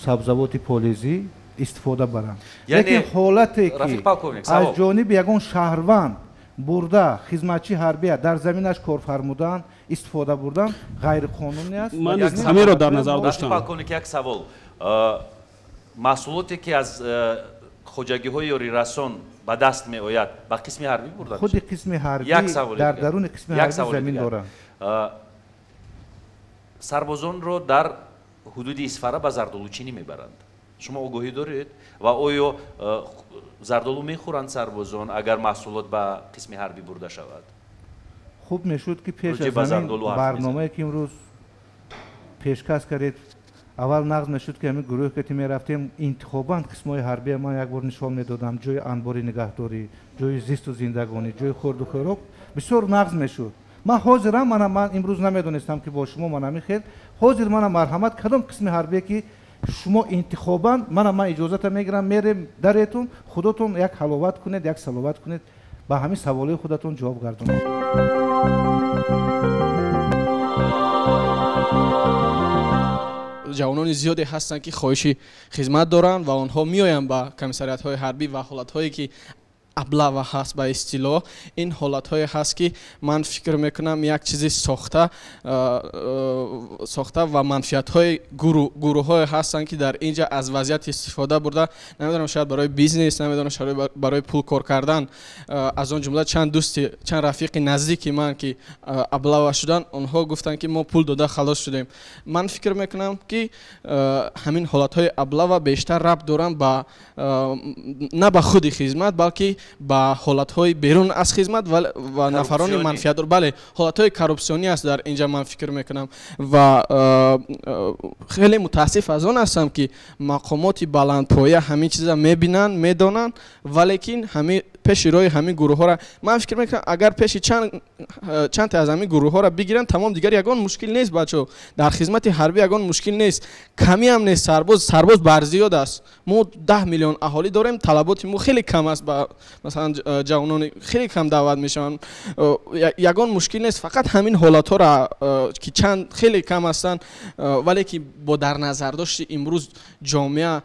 سبزوات پالیزی استفاده برند لیکن حالتی که از جانب یگان شهروند برده خدمتچی حربی در زمینش کار فرمودن استفاده بردن غیر قانونی است من همین رو در نظر داشتم. پاکونی که یک سوال محصولاتی که از خوجگی های یوری رسان به دست می آید با قسم حربی برده خود قسم حربی در درون قسم حربی زمین دارند سربازان رو در حدود اسفره به زردآلوچینی میبرند شما آگاهی دارید و آیا زردآلو میخورند سربازان اگر محصولات به قسم حربی برده شود؟ خوب میشد که پیش از همین برنامه که امروز پیشکش کردید اول نقض میشد که همین گروه که میرفتیم انتخاباً قسمای حربی ما یک بار نشان میدادم جای انباری نگهداری جای زیست و زندگانی جای خورد و خوراک بسیار نقض میشد من حاضرم من امروز نمیدونستم که با شما من میخیر حاضر من مرحمت کدام قسم حربی که شما انتخاباً من اجازه میگیرم میرم درتون خودتون یک حلاوت کنید یک صلوات کنید با همین سوالای خودتون جواب گردونید جوانان زیادی هستند که خواهش خدمت دارند و آنها میآیند با کمیساریات‌های حربی و حالت‌هایی که ابله هست به اصطلاح این حالت‌های هست که من فکر میکنم یک چیزی ساخته و منفیت‌های گروه‌های هستند که در اینجا از وضعیت استفاده برده نمیدونم شاید برای بیزنس نمیدونم شاید برای پول کار کردن از اون جمله چند رفیق نزدیکی من که ابله شدن آنها گفتن که ما پول داده خلاص شدیم من فکر میکنم که همین حالت‌های ابله و بیشتر ربط دارن با نه به خود خدمت بلکه با حالت‌های بیرون از خدمت و نفران منفیت دار بله حالت‌های کارپسیونی است در اینجا من فکر میکنم و خیلی متاسف از آن هستم که مقامات بلندپایه همین چیزا میبینن میدونن ولیکن همین پیش روی همین گروه ها را من فکر میکنم اگر پیش چند تا از همین گروه ها را بگیرن تمام دیگر یگان مشکل نیست بچو در خدمت حربی یگان مشکل نیست کمی هم نیست سرباز برزیاد است ما 10 میلیون اهالی داریم طلبات ما خیلی کم است مثلا جوانان خیلی کم دعوت میشن یگان مشکل نیست فقط همین حالات ها را که چند خیلی کم هستن ولی که با در نظر داشت امروز جامعه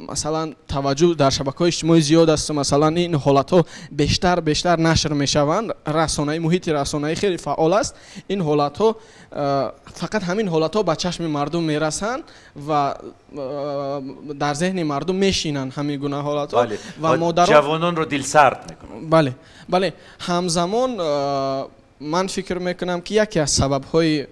مثلا توجه در شبکه‌های اجتماعی زیاد است مثلا این حالت‌ها بیشتر نشر میشوند رسانه‌ای محیط رسانه‌ای خیلی فعال است این حالت‌ها فقط همین حالت‌ها به چشم مردم میرسند و در ذهن مردم میشینن همین گونه حالت‌ها و جوانان رو دلسرد میکنن بله همزمان من فکر میکنم که یکی از سبب‌های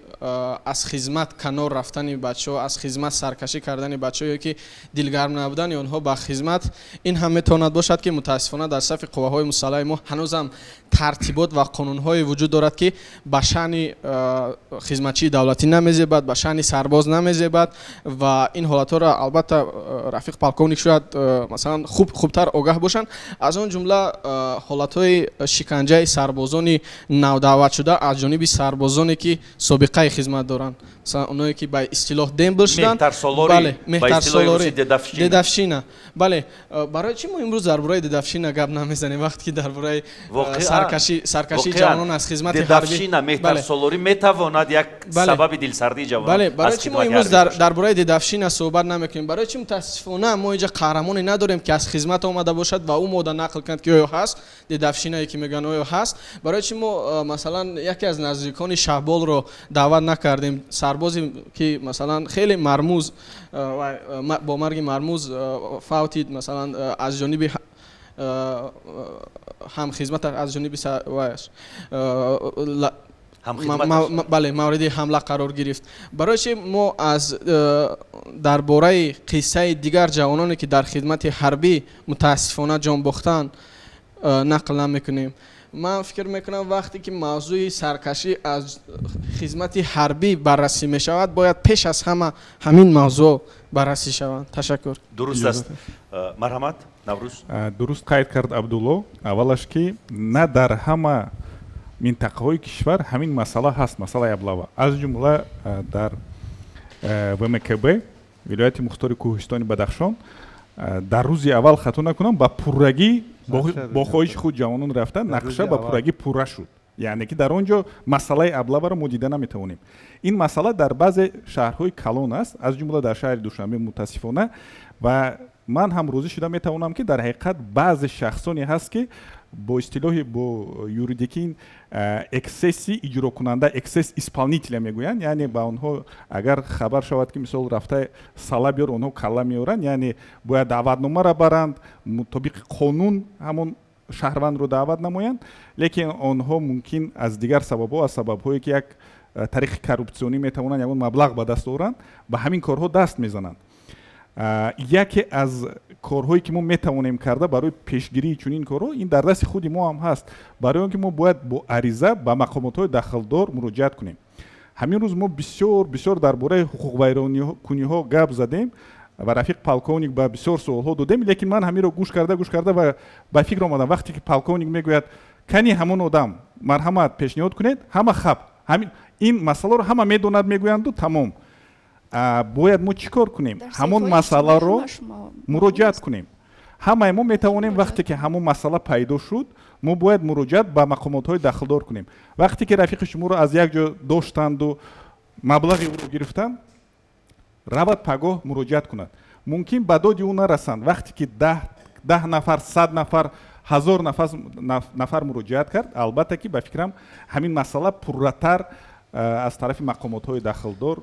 از خدمت کنار رفتن بچه‌ها از خدمت سرکشی کردن بچه‌ها که دلگرم نبودن آنها با خدمت این هم میتواند باشد که متاسفانه در صف قواهای مسلح ما هنوزم ترتیبات و قانون‌های وجود دارد که به شأن خدمتچی دولتی نمی‌زیبد به شأن سرباز نمی‌زیبد و این حالت‌ها را البته رفیق پالکونیک شاید مثلا خوبتر آگاه باشند از اون جمله حالت‌های شکنجه سربازان نودعوت شده از جانب سربازانی که سابقه خدمت دارند مثلا اونایی که به اصطلاح دمبل شدن مهتر سالاری ددفشینه بله برای چی ما امروز درباره ددفشینه گپ نمیزنیم وقتی که درباره سرکشی جوانان از خدمت حربی ددفشینه مهتر سالاری میتواند یک سبب دلسردی جوانان بله برای چی ما امروز درباره ددفشینه صحبت نمیکنیم برای چی متاسفانه ما اینجا قهرمانی نداریم که از خدمت آمده باشد و او ماده نقل کند که آیا هست ددفشینه که میگن آیا هست برای چی ما مثلا یکی از نزدیکان شهبال رو دعوت نکردیم سربازی که مثلا خیلی مرموز با مرگ مرموز فوتید مثلا از جانب هم خدمت از جانب бале мавриди ҳамла қарор гирифт. Барои чи мо аз дар бораи қиссаи дигар ҷавононе ки дар хидмати ҳарбӣ мутаассифона ҷон бохтанд нақл намекунем. ман фикр мекунам вақте ки мавзӯи саркашӣ аз хизмати ҳарбӣ баррасӣ мешавад, бояд пеш аз ҳама ҳамин мавзӯъ баррасӣ шаванд. Ташаккур. Дуруст аст. Марҳамат, Наврӯз. Дуруст қайд кард Абдулло. Аввалаш ки на дар ҳама минтақаҳои кишвар ҳамин масъала ҳаст, масъалаи аблава. Аз ҷумла дар ВМКБ, вилояти мухтори Кӯҳистони Бадахшон, дар рӯзи аввал хато накунам, ба пуррагӣ бо хоҳиши худ ҷавонон рафта, нақша ба пуррагӣ пурра шуд. яъне ки дар он ҷо масъалаи аблаваро мо дида наметавонем. ин масъала дар баъзе шаҳрҳои калон аст, аз ҷумла дар шаҳри Душанбе мутаассифона, ва ман ҳам розӣ шуда метавонам ки дар ҳақиқат баъзе шахсоне ҳаст ки бо истилоҳи бо юридикин эксесси иҷрокунанда, эксесс исполнителя мегӯянд, яъне ба онҳо агар хабар шавад ки мисол рафта сала биёр, онҳо калла меоранд, яъне бояд даъватномаро баранд, мутобиқи қонун ҳамон шаҳрвандро даъват намоянд, лекин онҳо мумкин аз дигар сабабҳо, аз сабабҳое ки як тариқи коррупсионӣ метавонанд ягон маблағ ба даст оранд, ба ҳамин корҳо даст мезананд. яке аз корҳое ки мо метавонем карда барои пешгирии чунин корҳо, ин дар дасти худи мо ҳам ҳаст. Барои он ки мо бояд бо ариза ба мақомотҳои дахлдор муроҷиат кунем. ҳамин рӯз мо бисёр дар бораи ҳуқуқвайронкуниҳо гап задем ва рафиқ полковник ба бисёр суолҳо додем, лекин ман ҳамиро гӯш карда ва ба фикр омадам, вақте ки полковник мегӯяд кани ҳамон одам марҳамат пешниҳод кунед, ҳама хаб, ин масъаларо ҳама медонад мегӯянду тамом. бояд мо чӣ кор кунем? ҳамон масъаларо муроҷиат кунем. ҳамаи мо метавонем вақте ки ҳамон масъала пайдо шуд, мо бояд муроҷиат ба мақомотҳои дахлдор кунем. вақте ки рафиқи шуморо аз як ҷо доштанду маблағи ӯро гирифтанд, равад пагоҳ муроҷиат кунад. мумкин ба доди ӯ нарасанд. вақте ки 10 нафар, 100 нафар, 1000 нафар муроҷиат кард, албатта ки ба фикрам ҳамин масъала пурратар аз тарафи мақомотҳои дахлдор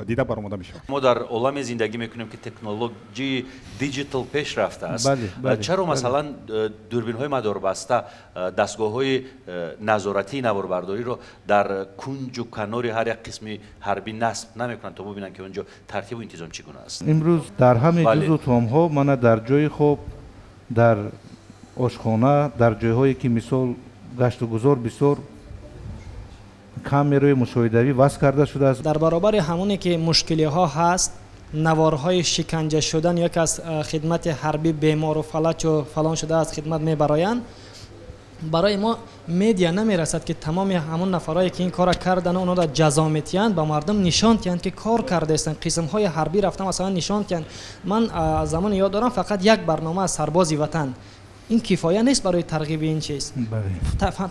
дида баромада мешавад. мо дар оламе зиндагӣ мекунем ки технологии диджитал пеш рафтааст. чаро масалан дурбинҳои мадорбаста, дастгоҳҳои назоратии наворбардориро дар кунҷу канори ҳар як қисми ҳарбӣ насб намекунанд то бубинанд ки онҷо тартибу интизом чӣ гуна аст. имрӯз дар ҳамаи ҷузу томҳо мана дар ҷои хоб, дар ошхона, дар ҷойҳое ки мисол гашту гузор бисёр камераи мушоҳидавӣ васл карда шудааст. дар баробари ҳамоне ки мушкилиҳо ҳаст, наворҳои шиканҷа шудан яке аз хидмати ҳарбӣ бемору фалачу фалон шуда аз хидмат мебароянд, барои мо медиа намерасад ки тамоми ҳамон нафарое ки ин кора кардану онҳоро ҷазо метиҳанд, ба мардум нишон диҳанд ки кор кардаистанд. қисмҳои ҳарбӣ рафта масалан нишон диҳанд. ман замоне ёд дорам фақат як барнома аз сарбози ватан. ин кифоя нест барои тарғиби ин чиз.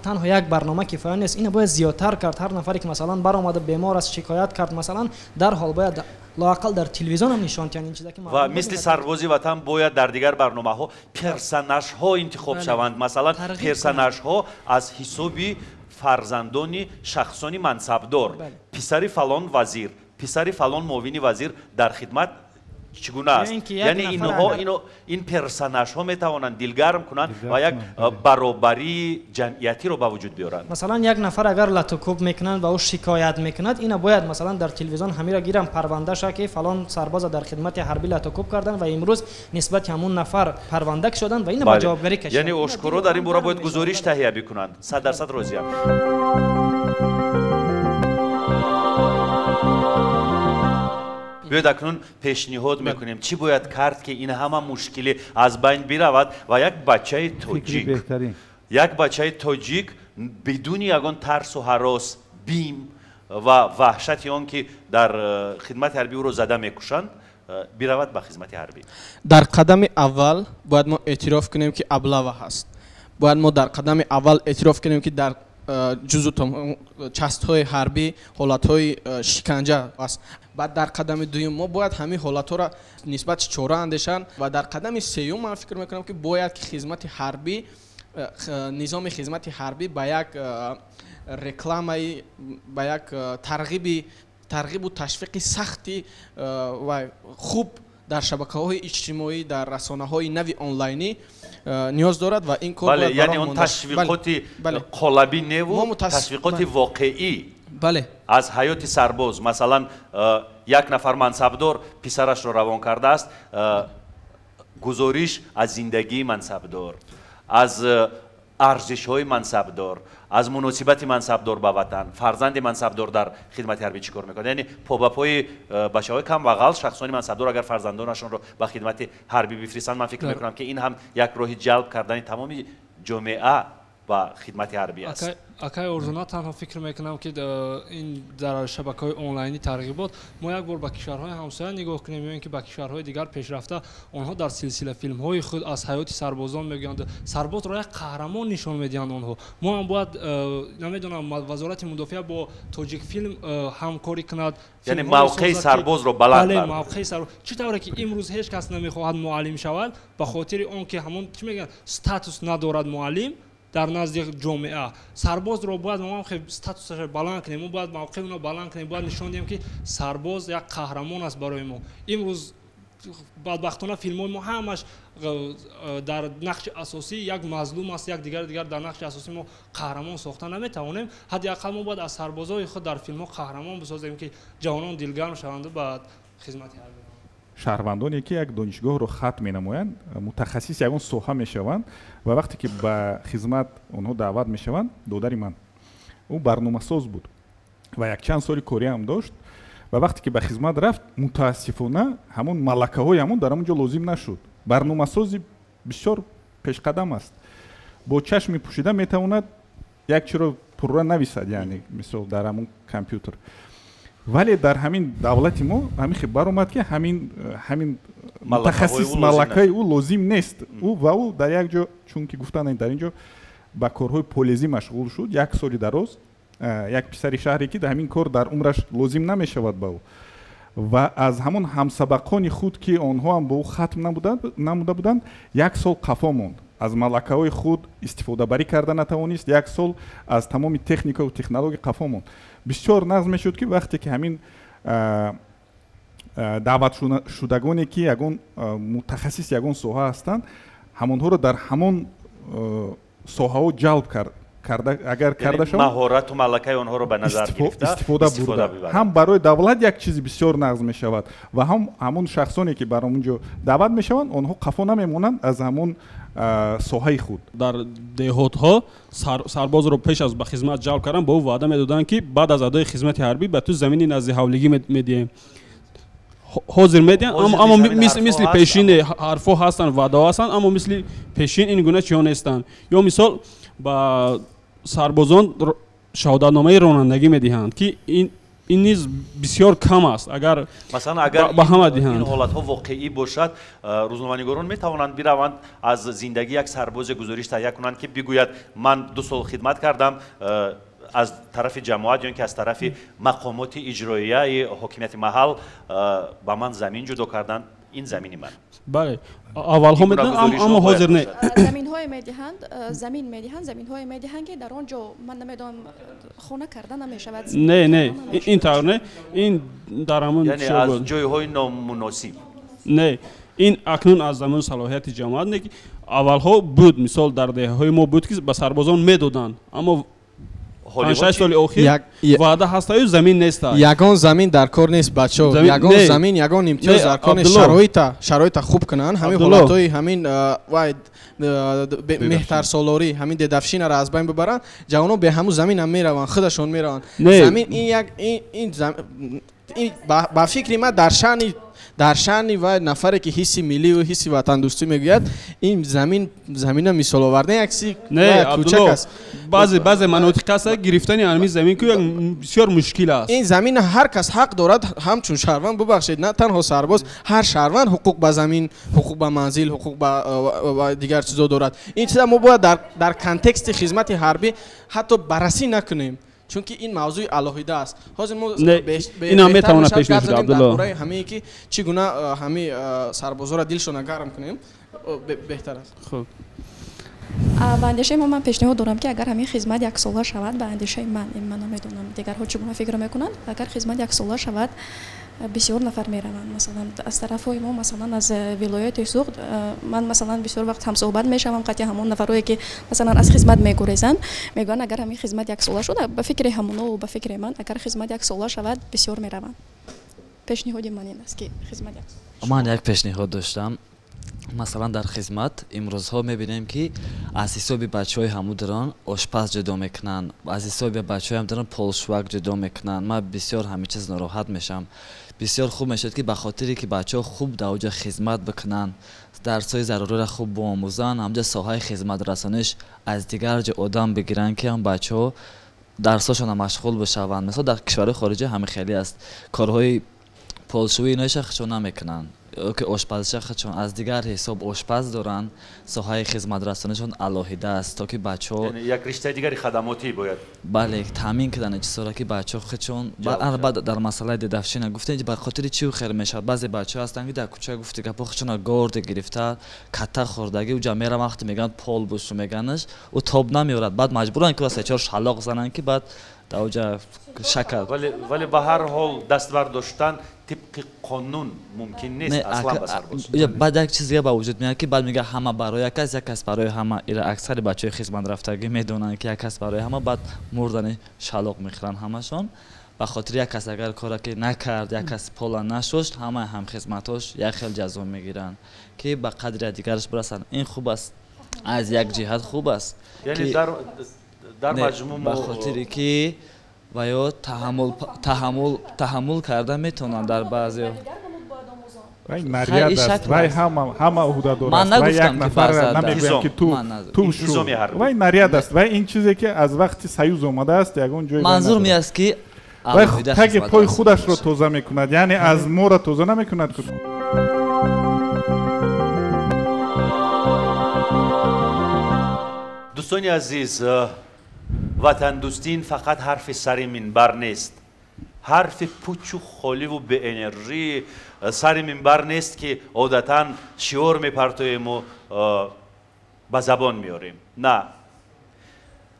танҳо як барнома кифоя нест. ина бояд зиёдтар кард. ҳар нафаре ки масалан баромада бемор аст, шикоят кард масалан, дарҳол бояд лоақал дар телевизион ҳам нишон диҳанд ин чиза ки ва мисли сарбози ватан бояд дар дигар барномаҳо персонажҳо интихоб шаванд. масалан персонажҳо аз ҳисоби фарзандони шахсони мансабдор, писари фалон вазир, писари фалон муовини вазир дар хидмат чӣ гуна аст. яъне инҳо ин персонажҳо метавонанд дилгарм кунанд ва як баробарии ҷамъиятиро ба вуҷуд биёранд. масалан як нафар агар латукуб мекунанд ва ӯ шикоят мекунад, ина бояд масалан дар телевизион ҳамира гирам парванда шавад ки фалон сарбоза дар хидмати ҳарбӣ латукуб карданд ва имрӯз нисбати ҳамун нафар парванда шуданд ва ина ба ҷавобгарӣ кашиданд. яъне ошкоро дар ин бора бояд гузориш таҳия бикунанд. 100% розиям. биёед акнун пешниҳод мекунем чӣ бояд кард ки ин ҳама мушкилӣ аз байн биравад ва як бачаи тоҷик бидуни ягон тарсу ҳарос, бим ва ваҳшати он ки дар хидмати ҳарбӣ ӯро зада мекушанд биравад ба хизмати ҳарбӣ. дар қадами аввал бояд мо эътироф кунем ки аблава ҳаст. бояд мо дар қадами аввал эътироф кунем ки дар ҷузу частҳои ҳарбӣ ҳолатҳои шиканҷа аст. баъд дар қадами дуюм мо бояд ҳамин ҳолатҳоро нисбати чора андешанд ва дар қадами сеюм ман фикр мекунам ки бояд ки хизмати ҳарбӣ, низоми хизмати ҳарбӣ ба як рекламаи, ба як тарғибу ташвиқи сахти ва хуб дар шабакаҳои иҷтимоӣ дар расонаҳои нави онлайнӣ ниёз дорад ва ин кор бале яъне он ташвиқоти қолаби неву ташвиқоти воқеӣ бале аз ҳаёти сарбоз масалан як нафар мансабдор писарашро равон кардааст гузориш аз зиндагии мансабдор аз арзишҳои мансабдор аз муносибати мансабдор ба ватан фарзанди мансабдор дар хидмати ҳарбӣ чӣ кор мекунад яъне по ба пои бачаҳои камбағал шахсони мансабдор агар фарзандонашонро ба хидмати ҳарбӣ бифиристанд ман фикр мекунам ки ин ҳам як роҳи ҷалб кардани тамоми ҷомеа ба хидмати ҳарбӣ аст акай орзуна танҳо фикр мекунам ки ин дар шабакаҳои онлайни тарғибот мо як бор ба кишварҳои ҳамсоя нигоҳ кунем мебинем ки ба кишварҳои дигар пешрафта онҳо дар силсила филмҳои худ аз ҳаёти сарбозон мегӯянд сарбозро як қаҳрамон нишон медиҳанд онҳо мо ҳам бояд намедонам вазорати мудофиа бо тоҷикфилм ҳамкорӣ кунад яъне мавқеи сарбозро баланд бале мавқеи сарбоз чӣ тавре ки имрӯз ҳеҷ кас намехоҳад муаллим шавад ба хотири он ки ҳамон чӣ мегӯянд статус надорад муаллим дар назди ҷомеа сарбозро бояд мо хеле статусаш баланд кунем мо бояд мавқеино баланд кунем бояд нишон диҳем ки сарбоз як қаҳрамон аст барои мо имрӯз бадбахтона филмҳои мо ҳамаш дар нақши асосӣ як мазлум аст як дигар дар нақши асосӣ мо қаҳрамон сохта наметавонем ҳадди ақал мо бояд аз сарбозои худ дар филмҳо қаҳрамон бисозем ки ҷавонон дилгарм шаванду ба хизмати ҳарбӣ шаҳрвандоне ки як донишгоҳро хат менамоянд мутахассис ягон соҳа мешаванд ва вақте ки ба хизмат онҳо даъват мешаванд додари ман ӯ барномасоз буд ва якчанд соли кореам дошт ва вақте ки ба хизмат рафт мутаассифона ҳамон малакаҳои ҳамон дар ҳамон ҷо лозим нашуд барномасози бисёр пешқадам аст бо чашми пӯшида метавонад як чиро пурра нависад яъне мисол дар ҳамон компютер вале дар ҳамин давлати мо ҳамин хел баромад ки ҳамин мутахассис малакаи ӯ лозим нест ӯ ва ӯ дар як ҷо чунки гуфтанд дар ин ҷо ба корҳои полезӣ машғул шуд як соли дароз як писари шаҳре ки ҳамин кор дар умраш лозим намешавад ба ӯ ва аз ҳамон ҳамсабақони худ ки онҳо ҳам бо ӯ хатм намуда буданд як сол қафо монд аз малакаҳои худ истифодабарӣ карда натавонист як сол аз тамоми техникаву технология қафо монд бисёр нағз мешуд ки вақте ки ҳамин даъватшудагоне ки ягон мутахассис ягон соҳа ҳастанд ҳамонҳоро дар ҳамон соҳаҳо ҷалб карда агар карда шавад маҳорату малакаи онҳоро ба назар гирифта истифода бурда ҳам барои давлат як чизи бисёр нағз мешавад ва ҳам ҳамон шахсоне ки бар онҷо даъват мешаванд онҳо қафо намемонанд аз ҳамон соҳаи худ дар деҳотҳо сарбозро пеш аз ба хизмат ҷалб кардан ба ӯ ваъда медоданд ки баъд аз адои хизмати ҳарбӣ ба ту замини назди ҳавлигӣ медиҳем ҳозир медиҳанд аммо мисли пешин ҳарфҳо ҳастанд ваъдаҳо ҳастанд аммо мисли пешин ин гуна чиҳо нестанд ё мисол ба сарбозон шаҳодатномаи ронандагӣ медиҳанд ки ин низ бисёр кам аст агар масалан агар ба ҳама диҳанд ин ҳолатҳо воқеӣ бошад рӯзноманигорон метавонанд бираванд аз зиндагии як сарбозе гузориш таҳия кунанд ки бигӯяд ман 2 сол хидмат кардам аз тарафи ҷамоат ё ки аз тарафи мақомоти иҷроияи ҳокимияти маҳал ба ман замин ҷудо карданд ин замини ман бале аввалҳо медиҳанд аммо ҳозир не заминҳое медиҳанд замин медиҳанд заминҳое медиҳанд ки дар он ҷо ман намедонам хона карда намешавад не ин тавр не ин дар ҳамон яъне аз ҷойҳои номуносиб не ин акнун аз замони салоҳияти ҷамоат не ки аввалҳо буд мисол дар деҳаҳои мо буд ки ба сарбозон медоданд аммо 5-6 соли охир ваъда ҳастаю замин неста ягон замин дар кор нест бачо ягон замин ягон имтиёз дар кор нест шароита хуб кунанд ҳамин ҳолатҳои ҳамин меҳтарсолорӣ ҳамин дедафшинара аз байн бибаранд ҷавонон бе ҳамун замин ҳам мераванд худашон мераванд замин ин ба фикри ман дар шаъни ва нафаре ки ҳисси миллию ҳисси ватандӯстӣ мегӯяд ин замина мисоловардаи акси кӯчак аст баъзе манотиқ аст гирифтани ҳамин замин ки бисёр мушкил аст ин замина ҳар кас ҳақ дорад ҳамчун шаҳрванд бубахшед на танҳо сарбоз ҳар шаҳрванд ҳуқуқ ба замин ҳуқуқ ба манзил ҳуқуқ ба дигар чизо дорад ин чиза мо бояд дар контексти хизмати ҳарбӣ ҳатто баррасӣ накунем чунки ин мавзӯи алоҳида аст ҳозир мо инам метавонад пешниҳод шуда абдулло ҳамае ки чӣ гуна ҳами сарбозора дилшона гарм кунем беҳтар аст хуб ба андешаи ман пешниҳод дорам ки агар ҳамин хизмат яксола шавад ба андешаи ман намедонам дигарҳо чӣ гуна фикр мекунанд агар хизмат яксола шавад بسیار نفر میروند مثلا از طرف ما مثلا از ولایت سوخت من مثلا بسیار وقت هم صحبت میشم قطعا همون نفرایی که مثلا از خدمت میگریزن میگن اگر همین خدمت یک ساله شده به فکر همونا و به فکر من اگر خدمت یک ساله شود بسیار میروند پیشنهاد من این است که خدمت من یک پیشنهاد داشتم مثلا در خدمت امروزها میبینیم که از حساب بچهای همو دارن آشپز جدا میکنن از حساب بچهای هم دارن پولشوک جدا میکنن من بسیار همه چیز ناراحت میشم بسیار خوب میشد که به خاطری که بچه‌ها خوب در اونجا خدمت بکنن درسای ضروری را خوب بیاموزن همجا ساحه خدمت رسانش از دیگر جا آدم بگیرن که هم بچه‌ها درساشون مشغول بشوند مثلا در کشور خارجی همه خیلی است کارهای پولشویی ایناش خودشون نمیکنن که آشپزش خودشون از دیگر حساب آشپز دارن ساحه خدمت رسانشون علاهیده است تا که بچه‌ها یعنی یک رشته دیگری خدماتی باید بله تامین کردن چیزا که بچه‌ها خودشون بعد در مسئله دفشین گفتن به خاطر چی خیر میشه بعضی بچه‌ها هستن که در کوچه گفته که خودشون گارد گرفته کتا خوردگی و جمعه را وقت میگن پول بوش میگنش و تاب نمیورد بعد مجبورن که واسه چهار شلاق زنن که بعد در اونجا شکل ولی به هر حال دست برداشتن طبق قانون ممکن نیست اصلا به سر برسونه بعد یک چیزی با وجود میاد که بعد میگه همه برای یک کس برای همه اینا اکثر بچهای خدمت رفتگی میدونن که یک کس برای همه بعد مردن شلاق میخورن همشون به خاطر یک کس اگر کاری که نکرد یک کس پول نشوشت همه هم خدمتاش یک خیلی جزا میگیرن که به قدر دیگرش برسن این خوب است از یک جهت خوب است یعنی در مجموع به خاطری که و یا تحمل کرده میتونن در بعضی وای نریاد است وای همه عهده‌دار است من وای یک نگفتم که نفر نمیگویم که تو شو وای نریاد است وای این چیزی که از وقتی سیوز اومده است یگون جای منظور می است که وای تگ پای خودش رو توزه میکند یعنی از ما را توزه نمیکند که دوستان عزیز وطن دوستین فقط حرف سر منبر نیست حرف پوچ و خالی و به انرژی سر منبر نیست که عادتا شعار میپرتویم و به زبان میاریم نه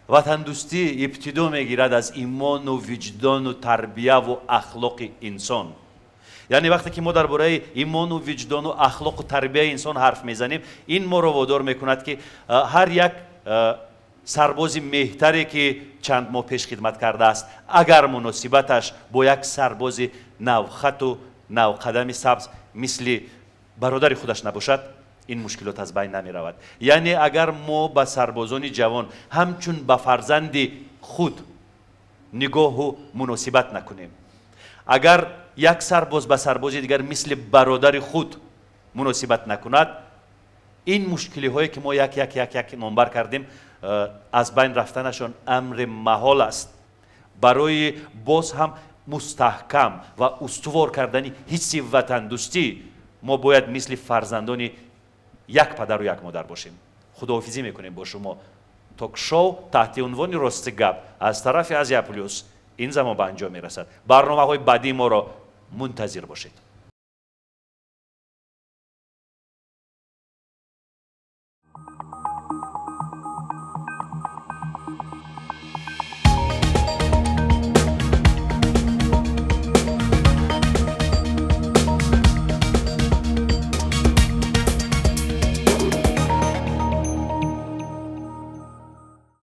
وطن دوستی ابتدا میگیرد از ایمان و وجدان و تربیه و اخلاق انسان یعنی وقتی که ما درباره ایمان و وجدان و اخلاق و تربیه انسان حرف میزنیم این ما رو وادار میکند که هر یک سربازی مهتری که چند ماه پیش خدمت کرده است اگر مناسبتش با یک سرباز نوخط و نوقدم سبز مثل برادر خودش نباشد این مشکلات از بین نمی رود یعنی اگر ما به سربازان جوان همچون به فرزند خود نگاه و مناسبت نکنیم اگر یک سرباز به سرباز دیگر مثل برادر خود مناسبت نکند این مشکلی هایی که ما یک نمبر کردیم از بین رفتنشان امر محال است برای باز هم مستحکم و استوار کردن حس وطن دوستی ما باید مثل فرزندان یک پدر و یک مادر باشیم خداحافظی میکنیم با شما تاک شو تحت عنوان راست گپ از طرف ازیا پلیس این زمان به انجام میرسد برنامه های بعدی ما را منتظر باشید